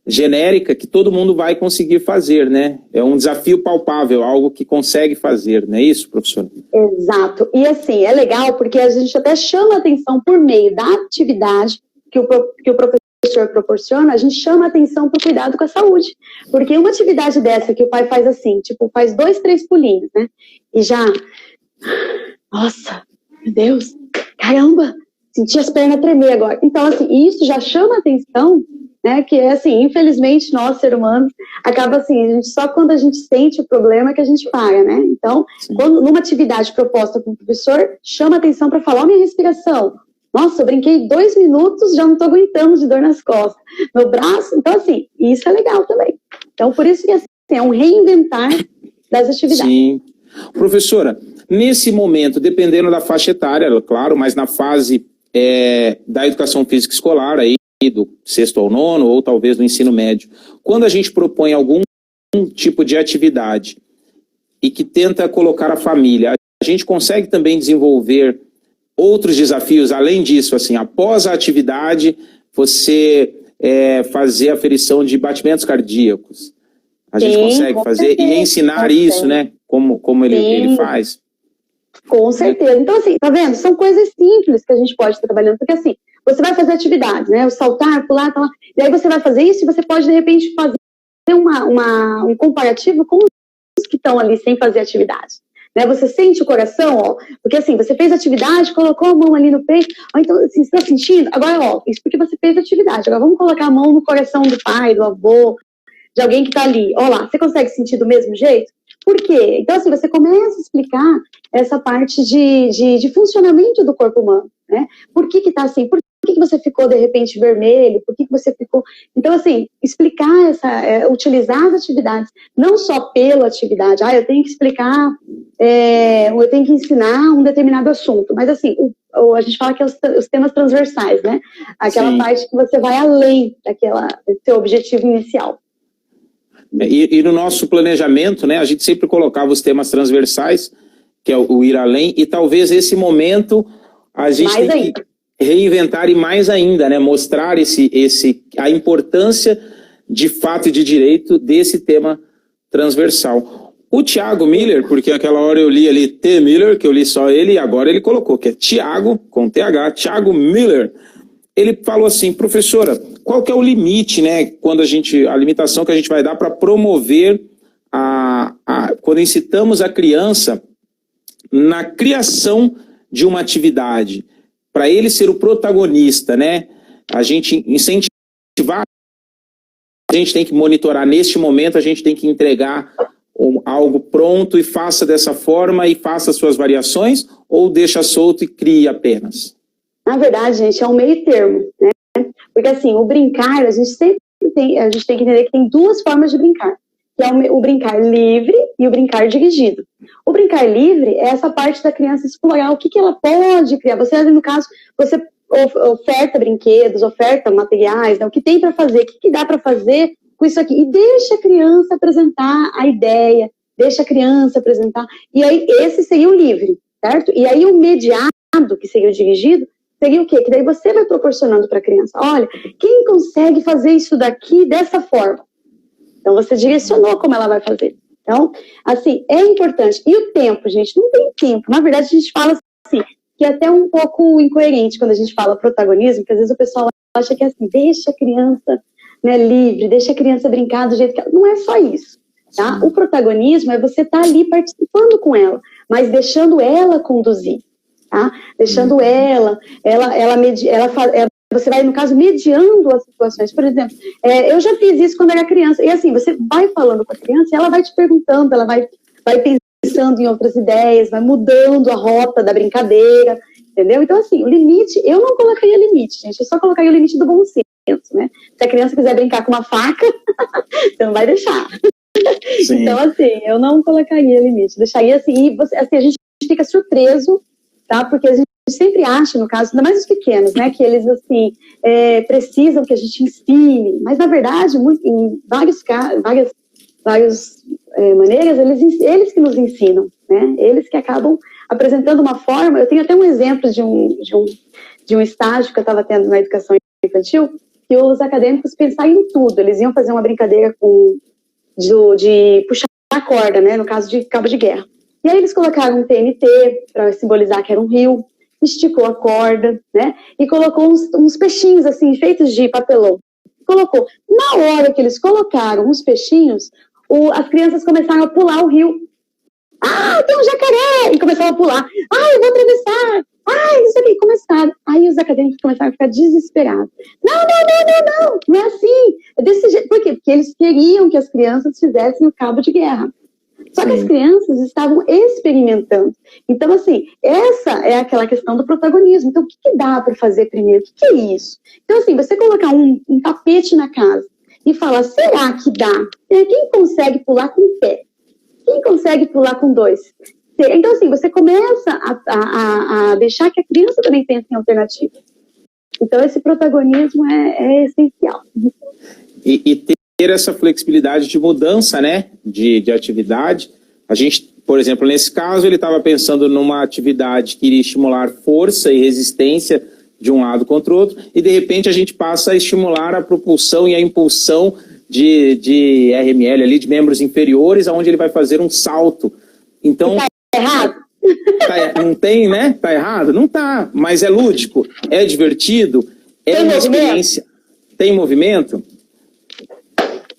genérica que todo mundo vai conseguir fazer, né? É um desafio palpável, algo que consegue fazer, não é isso, professora? Exato. E assim, é legal porque a gente até chama a atenção por meio da atividade que o professor proporciona, a gente chama a atenção para o cuidado com a saúde. Porque uma atividade dessa que o pai faz assim, tipo, faz 2, 3 pulinhos, né? E já... Nossa, meu Deus, caramba, senti as pernas tremer agora. Então, assim, isso já chama a atenção né? Que é assim, infelizmente, nós, seres humanos, acaba assim, só quando a gente sente o problema que a gente para, né? Então, quando, numa atividade proposta com o professor, chama atenção para falar, minha respiração. Nossa, eu brinquei 2 minutos, já não estou aguentando de dor nas costas. Meu braço, então assim, isso é legal também. Então, por isso que assim, é um reinventar das atividades. Sim. Professora, nesse momento, dependendo da faixa etária, claro, mas na fase da educação física escolar, aí, do 6º ao 9º, ou talvez do ensino médio, quando a gente propõe algum tipo de atividade e que tenta colocar a família, a gente consegue também desenvolver outros desafios, além disso, assim, após a atividade, você fazer aferição de batimentos cardíacos. A gente consegue fazer e ensinar isso, né? Como ele faz. Com certeza. Então, assim, tá vendo? São coisas simples que a gente pode estar trabalhando, porque assim, você vai fazer atividades, né? O saltar, pular, tal, e aí você vai fazer isso e você pode, de repente, fazer um comparativo com os que estão ali sem fazer atividade. Né? Você sente o coração, ó, porque assim, você fez atividade, colocou a mão ali no peito, ó, então, assim, você está sentindo? Agora, ó, isso porque você fez atividade. Agora vamos colocar a mão no coração do pai, do avô, de alguém que está ali. Ó lá, você consegue sentir do mesmo jeito? Por quê? Então, assim, você começa a explicar essa parte de funcionamento do corpo humano, né? Por que está assim? Por que você ficou, de repente, vermelho? Por que você ficou... Então, assim, explicar utilizar as atividades, não só pela atividade. Eu tenho que explicar, eu tenho que ensinar um determinado assunto. Mas, assim, a gente fala que é os temas transversais, né? Aquela parte que você vai além do seu objetivo inicial. E no nosso planejamento, né, a gente sempre colocava os temas transversais, que é o ir além, e talvez esse momento a gente tem que reinventar e mais ainda, né, mostrar a importância de fato e de direito desse tema transversal. O Thiago Miller, porque aquela hora eu li ali T. Miller, que eu li só ele, e agora ele colocou, que é Thiago, com TH, Thiago Miller. Ele falou assim, professora, qual que é o limite, né, quando a limitação que a gente vai dar para promover quando incitamos a criança na criação de uma atividade, para ele ser o protagonista, né? A gente incentivar, a gente tem que monitorar neste momento, a gente tem que entregar algo pronto e faça dessa forma e faça suas variações, ou deixa solto e crie apenas? Na verdade, gente, é um meio termo, né? Porque assim, o brincar, a gente tem que entender que tem 2 formas de brincar, que é o brincar livre e o brincar dirigido. O brincar livre é essa parte da criança explorar o que ela pode criar. Você, no caso, você oferta brinquedos, oferta materiais, né? O que tem para fazer, o que dá para fazer com isso aqui. E deixa a criança apresentar a ideia, deixa a criança apresentar. E aí, esse seria o livre, certo? E aí, o mediado, que seria o dirigido, seria o quê? Que daí você vai proporcionando para a criança. Olha, quem consegue fazer isso daqui dessa forma? Então, você direcionou como ela vai fazer. Então, assim, é importante. E o tempo, gente? Não tem tempo. Na verdade, a gente fala assim, que é até um pouco incoerente quando a gente fala protagonismo, porque às vezes o pessoal acha que é assim, deixa a criança, né, livre, deixa a criança brincar do jeito que ela... Não é só isso, tá? O protagonismo é você estar ali participando com ela, mas deixando ela conduzir. Tá? Deixando você vai, no caso, mediando as situações. Por exemplo, eu já fiz isso quando era criança, e assim, você vai falando com a criança e ela vai te perguntando, ela vai pensando em outras ideias, vai mudando a rota da brincadeira, entendeu? Então, assim, o limite, eu não colocaria limite, gente, eu só colocaria o limite do bom senso, né? Se a criança quiser brincar com uma faca, você não vai deixar. Sim. Então, assim, eu não colocaria limite, deixaria assim, assim, a gente fica surpreso, tá? Porque a gente sempre acha, no caso, ainda mais os pequenos, né, que eles, assim, precisam que a gente ensine, mas, na verdade, em várias maneiras, eles que nos ensinam, né, eles que acabam apresentando uma forma. Eu tenho até um exemplo de um estágio que eu estava tendo na educação infantil, que os acadêmicos pensaram em tudo. Eles iam fazer uma brincadeira de puxar a corda, né, no caso de cabo de guerra. E aí eles colocaram um TNT para simbolizar que era um rio, esticou a corda, né? E colocou uns peixinhos assim, feitos de papelão. Colocou. Na hora que eles colocaram os peixinhos, as crianças começaram a pular o rio. Ah, tem um jacaré! E começaram a pular. Ah, eu vou atravessar! Ah, não sei o que, começaram. Aí os acadêmicos começaram a ficar desesperados. Não é assim. É desse jeito. Por quê? Porque eles queriam que as crianças fizessem o cabo de guerra. Só que as crianças estavam experimentando. Então, assim, essa é aquela questão do protagonismo. Então, o que dá para fazer primeiro? O que é isso? Então, assim, você colocar um tapete na casa e falar, será que dá? Quem consegue pular com um pé? Quem consegue pular com 2? Então, assim, você começa a deixar que a criança também pense em alternativas. Então, esse protagonismo é essencial. E ter essa flexibilidade de mudança, né, de atividade. A gente, por exemplo, nesse caso, ele estava pensando numa atividade que iria estimular força e resistência de um lado contra o outro, e de repente a gente passa a estimular a propulsão e a impulsão de RML ali, de membros inferiores, aonde ele vai fazer um salto. Então, tá errado? Não tem, né? Tá errado? Não tá, mas é lúdico, é divertido, é uma experiência. Tem movimento?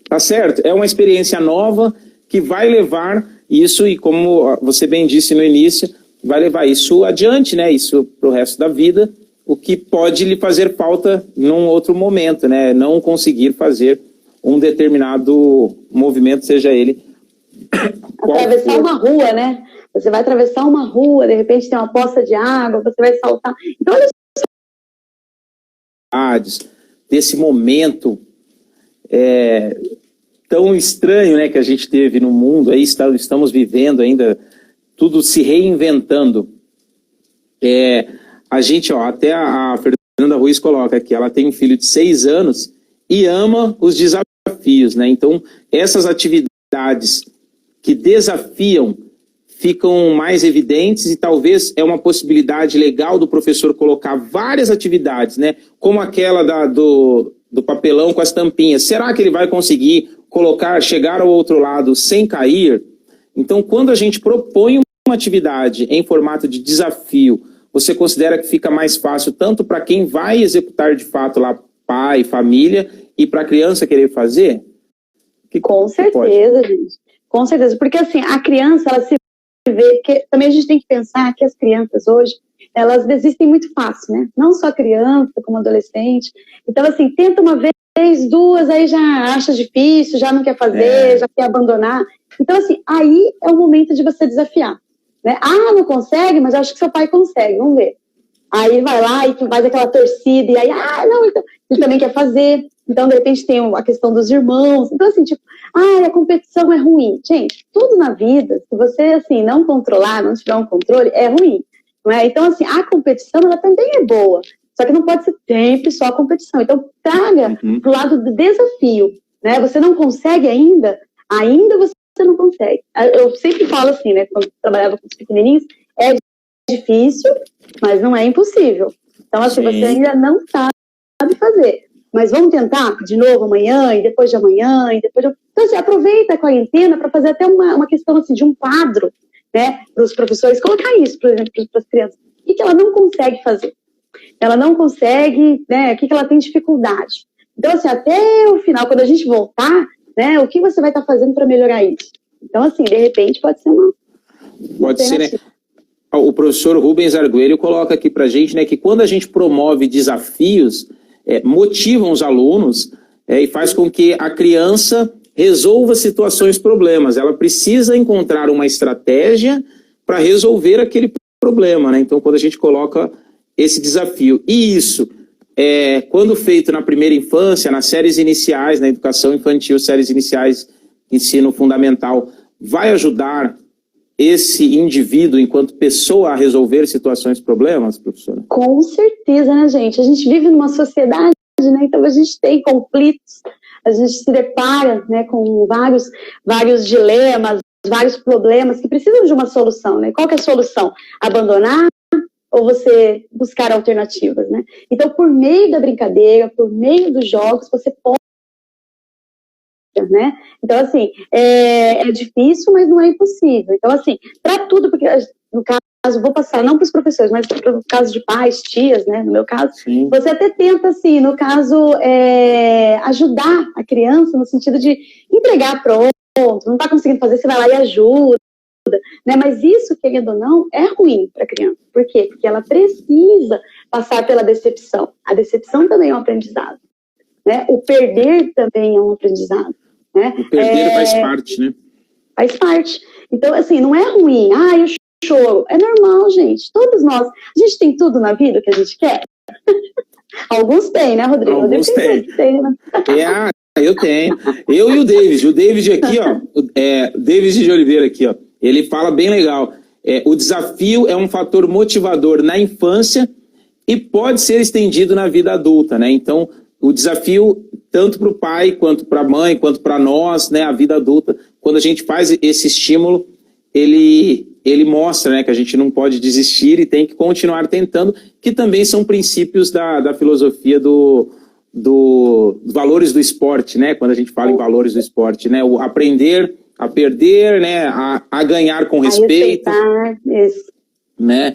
Tá certo? É uma experiência nova que vai levar isso, e como você bem disse no início, vai levar isso adiante, né? Isso para o resto da vida, o que pode lhe fazer falta num outro momento, né? Não conseguir fazer um determinado movimento, seja ele atravessar uma rua, né? Você vai atravessar uma rua, de repente tem uma poça de água, você vai saltar. Então, olha só. Desse momento tão estranho, né, que a gente teve no mundo, aí estamos vivendo ainda, tudo se reinventando. A gente, até a Fernanda Ruiz coloca aqui, ela tem um filho de 6 anos e ama os desafios, né? Então, essas atividades que desafiam ficam mais evidentes, e talvez é uma possibilidade legal do professor colocar várias atividades, né? Como aquela do papelão com as tampinhas. Será que ele vai conseguir chegar ao outro lado sem cair? Então, quando a gente propõe uma atividade em formato de desafio, você considera que fica mais fácil tanto para quem vai executar de fato lá, pai, família, e para a criança querer fazer? Com certeza, gente. Com certeza. Porque assim, a criança, ela se vê, que também a gente tem que pensar que as crianças hoje, elas desistem muito fácil, né? Não só criança, como adolescente. Então, assim, tenta uma vez, 2, aí já acha difícil, já não quer fazer, já quer abandonar. Então, assim, aí é o momento de você desafiar, né? Ah, não consegue, mas eu acho que seu pai consegue, vamos ver. Aí vai lá e faz aquela torcida, e aí, não, então, ele também quer fazer. Então, de repente, tem a questão dos irmãos. Então, assim, tipo, a competição é ruim. Gente, tudo na vida, se você, assim, não controlar, não tiver um controle, é ruim. Não é? Então, assim, a competição, ela também é boa. Só que não pode ser sempre só a competição. Então, traga pro lado do desafio, né? Você não consegue ainda você não consegue. Eu sempre falo assim, né? Quando trabalhava com os pequenininhos, é difícil, mas não é impossível. Então, assim, você ainda não sabe fazer. Mas vamos tentar de novo amanhã, e depois de amanhã, e depois de... Então, assim, aproveita a quarentena para fazer até uma questão, assim, de um quadro, né, para os professores, colocar isso, por exemplo, para as crianças. O que ela não consegue fazer? Ela não consegue, né, o que ela tem dificuldade. Então, assim, até o final, quando a gente voltar, né, o que você vai estar fazendo para melhorar isso? Então, assim, de repente, pode ser uma... Pode ser, né? O professor Rubens Arguello coloca aqui para a gente, né, que quando a gente promove desafios, motivam os alunos e faz com que a criança resolva situações, problemas. Ela precisa encontrar uma estratégia para resolver aquele problema, né? Então, quando a gente coloca esse desafio. E isso, quando feito na primeira infância, nas séries iniciais, na educação infantil, séries iniciais, ensino fundamental, vai ajudar esse indivíduo, enquanto pessoa, a resolver situações, problemas, professora? Com certeza, né, gente? A gente vive numa sociedade, né? Então a gente tem conflitos, a gente se depara, né, com vários dilemas, vários problemas que precisam de uma solução, né? Qual que é a solução? Abandonar ou você buscar alternativas, né? Então, por meio da brincadeira, por meio dos jogos, você pode, né? Então, assim, é difícil, mas não é impossível. Então, assim, para tudo, porque no caso, vou passar não para os professores, mas no caso de pais, tias, né? No meu caso, você até tenta, assim, no caso, ajudar a criança no sentido de entregar pronto, não está conseguindo fazer, você vai lá e ajuda, né? Mas isso, querendo ou não, é ruim para a criança. Por quê? Porque ela precisa passar pela decepção. A decepção também é um aprendizado, né? O perder também é um aprendizado, né? O perder faz parte, né? Faz parte. Então, assim, não é ruim. Eu choro. É normal, gente. Todos nós. A gente tem tudo na vida que a gente quer? Alguns têm, né, Rodrigo? Alguns têm. Né? Eu tenho. Eu e o David. O David aqui, ó. David de Oliveira aqui, ó. Ele fala bem legal. O desafio é um fator motivador na infância e pode ser estendido na vida adulta, né? Então, o desafio, tanto para o pai, quanto para a mãe, quanto para nós, né, a vida adulta, quando a gente faz esse estímulo, ele mostra, né, que a gente não pode desistir e tem que continuar tentando, que também são princípios da filosofia do valores do esporte, né? Quando a gente fala em valores do esporte, né? O aprender a perder, né? A ganhar com respeito. Né?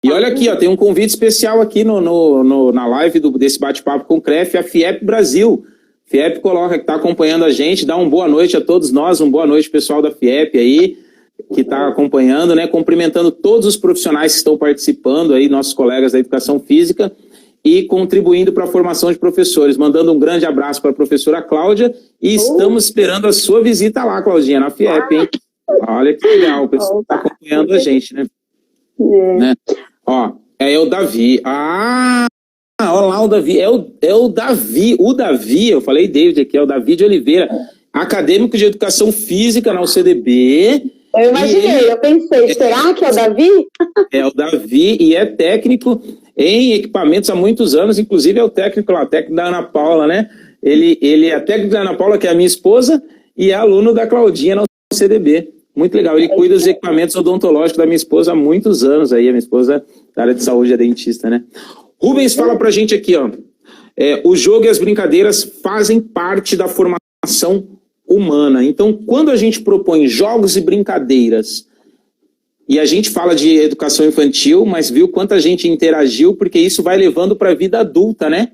E olha aqui, ó, tem um convite especial aqui na live desse bate-papo com o CREF, a FIEP Brasil. FIEP coloca que está acompanhando a gente, dá uma boa noite a todos nós, uma boa noite pessoal da FIEP aí, que está acompanhando, né? Cumprimentando todos os profissionais que estão participando aí, nossos colegas da Educação Física, e contribuindo para a formação de professores. Mandando um grande abraço para a professora Cláudia e estamos esperando a sua visita lá, Claudinha, na FIEP, hein? Olha que legal, o pessoal está acompanhando a gente, né? Né? Ó, é o Davi. Olha lá o Davi. É o Davi. O Davi, eu falei David aqui, é o Davi de Oliveira, acadêmico de Educação Física na UCDB. Eu imaginei, eu pensei, será que é o Davi? É o Davi e é técnico em equipamentos há muitos anos, inclusive é o técnico lá, técnico da Ana Paula, né? Ele é técnico da Ana Paula, que é a minha esposa, e é aluno da Claudinha na UCDB. Muito legal, ele cuida dos equipamentos odontológicos da minha esposa há muitos anos, aí a minha esposa da área de saúde é dentista, né? Rubens fala pra gente aqui, ó, o jogo e as brincadeiras fazem parte da formação humana. Então, quando a gente propõe jogos e brincadeiras, e a gente fala de educação infantil, mas viu quanta gente interagiu, porque isso vai levando para a vida adulta, né?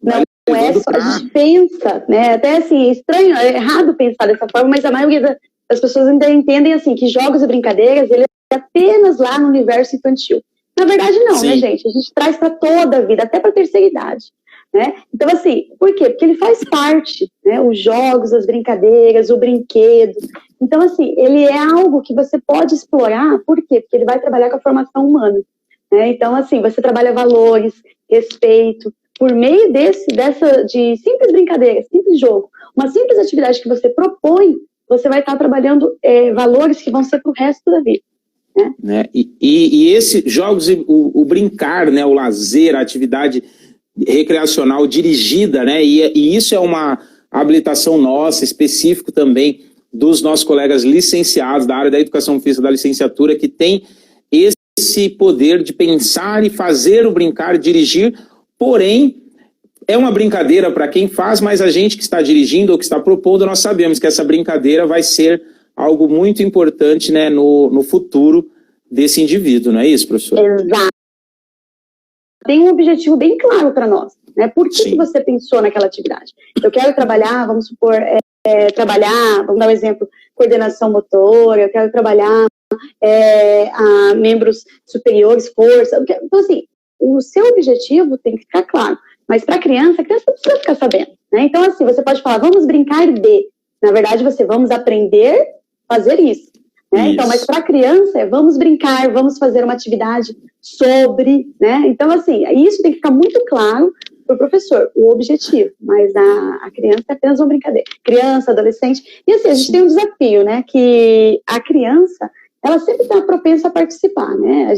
Não é só, a gente pensa, né? Até assim, estranho, é errado pensar dessa forma, mas a maioria das pessoas ainda entendem assim, que jogos e brincadeiras, ele é apenas lá no universo infantil. Na verdade, não, né, gente? A gente traz para toda a vida, até para a terceira idade. Né? Então, assim, por quê? Porque ele faz parte, né? Os jogos, as brincadeiras, o brinquedo. Então, assim, ele é algo que você pode explorar, por quê? Porque ele vai trabalhar com a formação humana. Né? Então, assim, você trabalha valores, respeito, por meio de simples brincadeiras, simples jogo, uma simples atividade que você propõe, você vai estar trabalhando valores que vão ser para o resto da vida. Né? E esses jogos, o brincar, né? O lazer, a atividade recreacional dirigida, né? E isso é uma habilitação nossa, específico também dos nossos colegas licenciados da área da educação física da licenciatura, que tem esse poder de pensar e fazer o brincar, dirigir, porém é uma brincadeira para quem faz, mas a gente que está dirigindo ou que está propondo, nós sabemos que essa brincadeira vai ser algo muito importante, né, no futuro desse indivíduo, não é isso, professor? Exato. Tem um objetivo bem claro para nós, né? Por que você pensou naquela atividade? Eu quero trabalhar, vamos supor, vamos dar um exemplo, coordenação motora, eu quero trabalhar a membros superiores, força. Então, assim, o seu objetivo tem que ficar claro. Mas para a criança precisa ficar sabendo, né? Então, assim, você pode falar, vamos brincar de. Na verdade, vamos aprender a fazer isso. Né? Então, mas para a criança, vamos brincar, vamos fazer uma atividade sobre, né? Então, assim, isso tem que ficar muito claro para o professor, o objetivo, mas a criança é apenas uma brincadeira. Criança, adolescente, e assim, a gente tem um desafio, né? Que a criança, ela sempre está propensa a participar, né?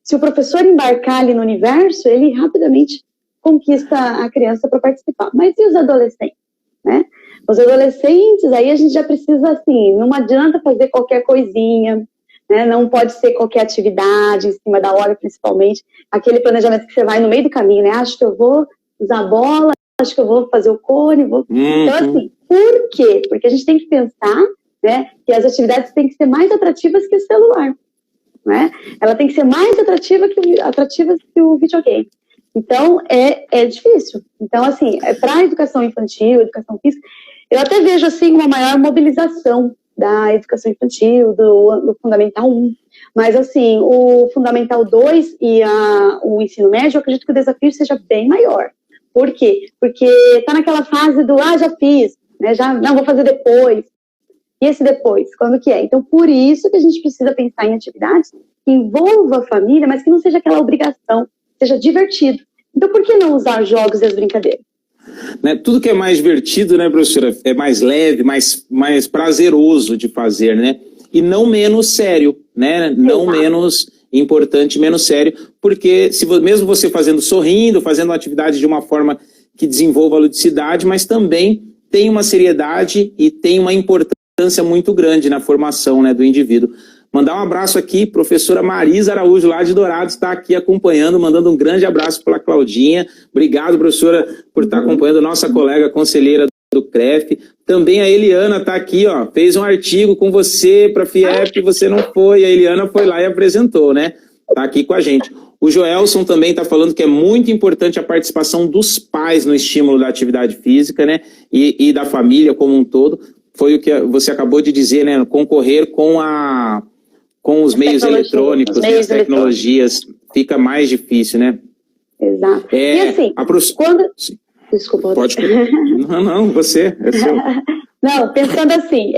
Se o professor embarcar ali no universo, ele rapidamente conquista a criança para participar. Mas e os adolescentes, né? Os adolescentes, aí a gente já precisa, assim, não adianta fazer qualquer coisinha, né? Não pode ser qualquer atividade, em cima da hora, principalmente. Aquele planejamento que você vai no meio do caminho, né? Acho que eu vou usar a bola, acho que eu vou fazer o cone. Então, assim, por quê? Porque a gente tem que pensar, né, que as atividades têm que ser mais atrativas que o celular, né? Ela tem que ser mais atrativa que o videogame. Então, é difícil. Então, assim, para a educação infantil, educação física, eu até vejo, assim, uma maior mobilização da educação infantil, do Fundamental 1. Mas, assim, o Fundamental 2 e o ensino médio, eu acredito que o desafio seja bem maior. Por quê? Porque está naquela fase do, já fiz, né, não, vou fazer depois. E esse depois, quando que é? Então, por isso que a gente precisa pensar em atividades que envolvam a família, mas que não seja aquela obrigação, seja divertido. Então, por que não usar jogos e as brincadeiras? Né, tudo que é mais divertido, né, professora, é mais leve, mais prazeroso de fazer, né? E não menos sério, né? Não menos importante, menos sério, porque mesmo você fazendo sorrindo, fazendo uma atividade de uma forma que desenvolva a ludicidade, mas também tem uma seriedade e tem uma importância muito grande na formação, né, do indivíduo. Mandar um abraço aqui, professora Marisa Araújo, lá de Dourados, está aqui acompanhando, mandando um grande abraço para a Claudinha. Obrigado, professora, por estar acompanhando, nossa colega conselheira do CREF. Também a Eliana está aqui, ó, fez um artigo com você para a FIEP, você não foi, a Eliana foi lá e apresentou, né? Está aqui com a gente. O Joelson também está falando que é muito importante a participação dos pais no estímulo da atividade física, né? E da família como um todo. Foi o que você acabou de dizer, né? Concorrer com os meios eletrônicos, as tecnologias, fica mais difícil, né? Exato. E assim, quando... Desculpa. Pode. Não, você, é seu. Não, pensando assim,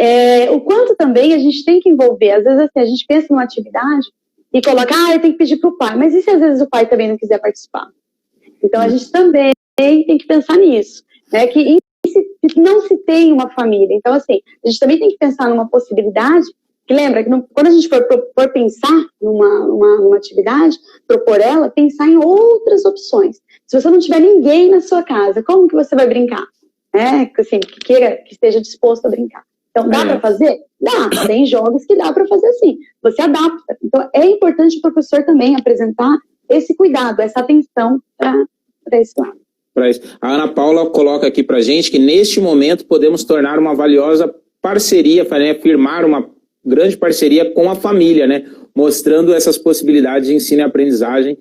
o quanto também a gente tem que envolver, às vezes assim, a gente pensa numa atividade e coloca, eu tenho que pedir para o pai, mas e se às vezes o pai também não quiser participar? Então a gente também tem que pensar nisso, né? Que não se tem uma família, então assim, a gente também tem que pensar numa possibilidade, que lembra que quando a gente for pensar numa atividade, propor ela, pensar em outras opções. Se você não tiver ninguém na sua casa, como que você vai brincar? Assim, que esteja disposto a brincar. Então, dá para fazer? Dá. Tem jogos que dá para fazer assim. Você adapta. Então, é importante o professor também apresentar esse cuidado, essa atenção para esse lado. A Ana Paula coloca aqui para a gente que, neste momento, podemos tornar uma valiosa parceria, né, firmar uma grande parceria com a família, né, mostrando essas possibilidades de ensino e aprendizagem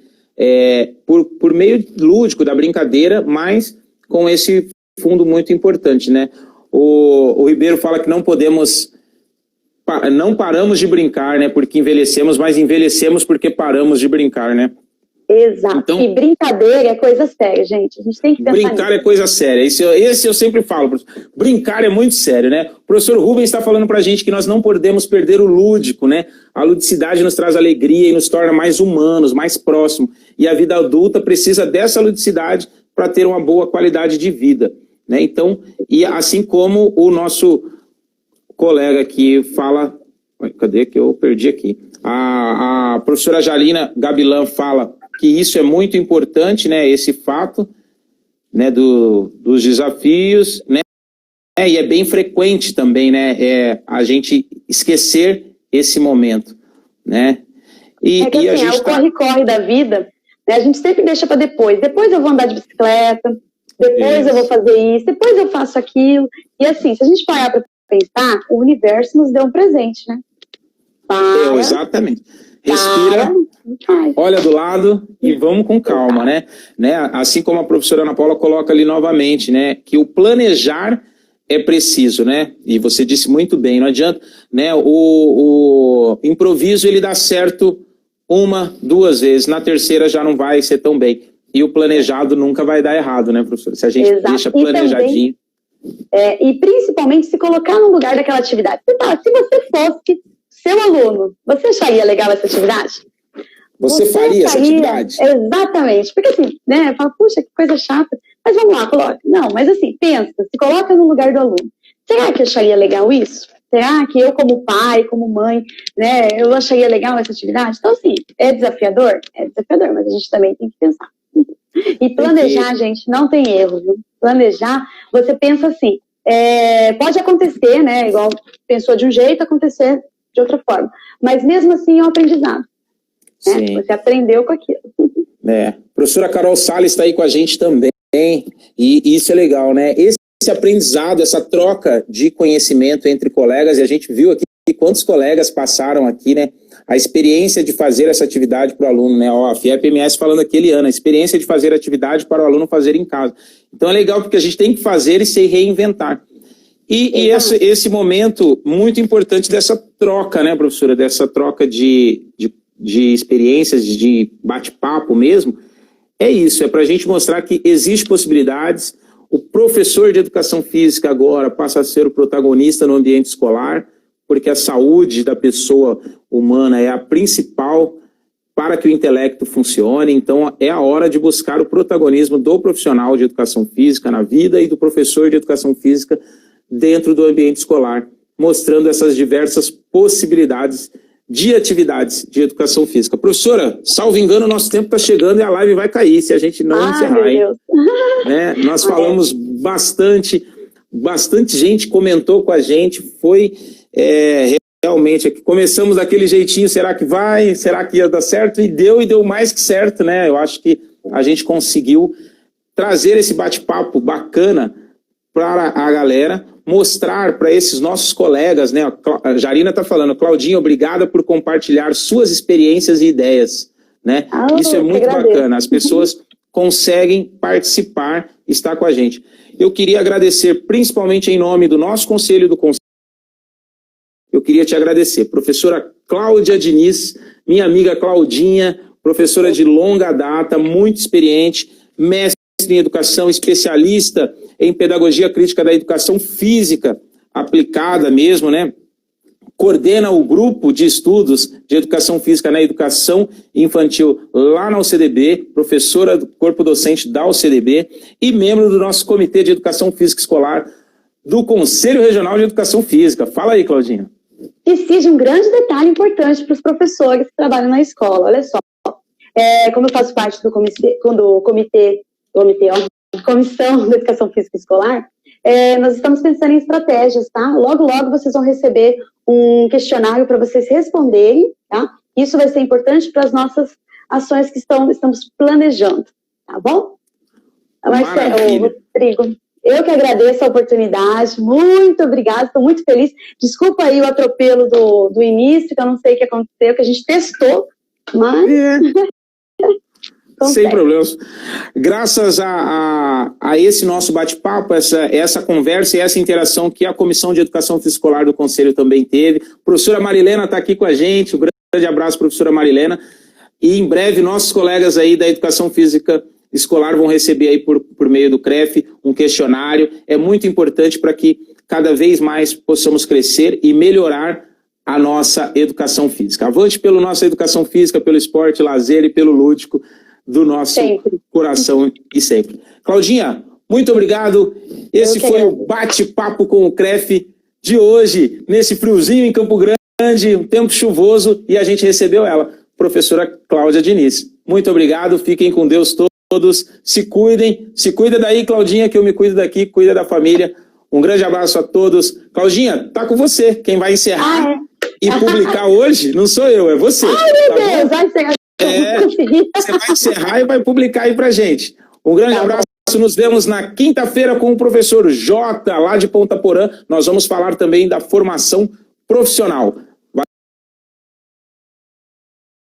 por meio lúdico da brincadeira, mas com esse fundo muito importante, né? O Ribeiro fala que não paramos de brincar, né? Porque envelhecemos, mas envelhecemos porque paramos de brincar, né? Exato. Então, e brincadeira é coisa séria, gente. A gente tem que pensar brincar nisso. É coisa séria. Esse eu sempre falo. Brincar é muito sério, né? O professor Rubens está falando para a gente que nós não podemos perder o lúdico, né? A ludicidade nos traz alegria e nos torna mais humanos, mais próximos. E a vida adulta precisa dessa ludicidade para ter uma boa qualidade de vida, né? Então, e assim como o nosso colega aqui fala... Cadê que eu perdi aqui? A professora Jalina Gabilan fala que isso é muito importante, né, esse fato, né, dos desafios, né, e é bem frequente também, né, a gente esquecer esse momento, né. E a gente o corre-corre da vida, né, a gente sempre deixa para depois eu vou andar de bicicleta, depois eu vou fazer isso, depois eu faço aquilo, e assim, se a gente parar para pensar, o universo nos deu um presente, né. Exatamente. Respira, olha do lado e vamos com calma, né? Assim como a professora Ana Paula coloca ali novamente, né? Que o planejar é preciso, né? E você disse muito bem, não adianta, né? O improviso ele dá certo 1, 2 vezes, na terceira já não vai ser tão bem. E o planejado nunca vai dar errado, né, professora? Se a gente deixa planejadinho. E principalmente se colocar no lugar daquela atividade. Se você fosse seu aluno, você acharia legal essa atividade? Você faria essa atividade? Exatamente. Porque assim, né, fala, puxa, que coisa chata. Mas vamos lá, coloca. Não, mas assim, pensa, se coloca no lugar do aluno. Será que eu acharia legal isso? Será que eu, como pai, como mãe, né, eu acharia legal essa atividade? Então, assim, é desafiador? É desafiador, mas a gente também tem que pensar. E planejar, gente, não tem erro, viu? Planejar, você pensa assim, pode acontecer, né, igual pensou de um jeito, acontecer de outra forma. Mas mesmo assim é um aprendizado. Né? Você aprendeu com aquilo. Professora Carol Salles está aí com a gente também, e isso é legal, né? Esse aprendizado, essa troca de conhecimento entre colegas, e a gente viu aqui quantos colegas passaram aqui, né? A experiência de fazer essa atividade para o aluno, né? A FIEP-MS falando aqui, Eliana, a experiência de fazer atividade para o aluno fazer em casa. Então é legal porque a gente tem que fazer e se reinventar. E esse momento muito importante dessa troca, né, professora? Dessa troca de experiências, de bate-papo mesmo, é isso, é para a gente mostrar que existem possibilidades. O professor de educação física agora passa a ser o protagonista no ambiente escolar, porque a saúde da pessoa humana é a principal para que o intelecto funcione. Então é a hora de buscar o protagonismo do profissional de educação física na vida e do professor de educação física dentro do ambiente escolar, mostrando essas diversas possibilidades de atividades de educação física. Professora, salvo engano, nosso tempo está chegando e a live vai cair, se a gente não encerrar. Meu Deus. Nós falamos bastante gente comentou com a gente, foi realmente, começamos daquele jeitinho, será que vai, será que ia dar certo? E deu mais que certo, né? Eu acho que a gente conseguiu trazer esse bate-papo bacana para a galera, mostrar para esses nossos colegas, né? A Jarina está falando, Claudinha, obrigada por compartilhar suas experiências e ideias, né? Isso é muito bacana, as pessoas conseguem participar, estar com a gente. Eu queria agradecer, principalmente em nome do nosso conselho do conselho, eu queria te agradecer, professora Cláudia Diniz, minha amiga Claudinha, professora de longa data, muito experiente, mestre em educação, especialista em pedagogia crítica da educação física aplicada mesmo, né? Coordena o grupo de estudos de educação física na educação infantil lá na UCDB, professora do corpo docente da UCDB e membro do nosso comitê de educação física escolar do Conselho Regional de Educação Física. Fala aí, Claudinha. Esqueci de um grande detalhe importante para os professores que trabalham na escola. Olha só, como eu faço parte do Comissão de Educação Física Escolar, nós estamos pensando em estratégias, tá? Logo, logo vocês vão receber um questionário para vocês responderem, tá? Isso vai ser importante para as nossas ações que estamos planejando, tá bom? Maravilha. Rodrigo, eu que agradeço a oportunidade, muito obrigada, estou muito feliz. Desculpa aí o atropelo do início, que eu não sei o que aconteceu, que a gente testou, mas... Sem problemas. Graças a esse nosso bate-papo, essa conversa e essa interação que a Comissão de Educação Física Escolar do Conselho também teve. A professora Marilena está aqui com a gente, um grande abraço, professora Marilena. E em breve nossos colegas aí da Educação Física Escolar vão receber aí por meio do CREF um questionário. É muito importante para que cada vez mais possamos crescer e melhorar a nossa educação física. Avante pela nossa educação física, pelo esporte, lazer e pelo lúdico do nosso coração e sempre. Claudinha, muito obrigado. Esse foi o bate-papo com o CREF de hoje, nesse friozinho em Campo Grande, um tempo chuvoso, e a gente recebeu ela, professora Cláudia Diniz. Muito obrigado, fiquem com Deus todos, se cuidem, se cuida daí, Claudinha, que eu me cuido daqui, cuida da família. Um grande abraço a todos. Claudinha, tá com você, quem vai encerrar e publicar hoje, não sou eu, é você. Ai, meu Deus, vai encerrar. Você vai encerrar e vai publicar aí pra gente. Um grande abraço, nos vemos na quinta-feira com o professor Jota, lá de Ponta Porã. Nós vamos falar também da formação profissional.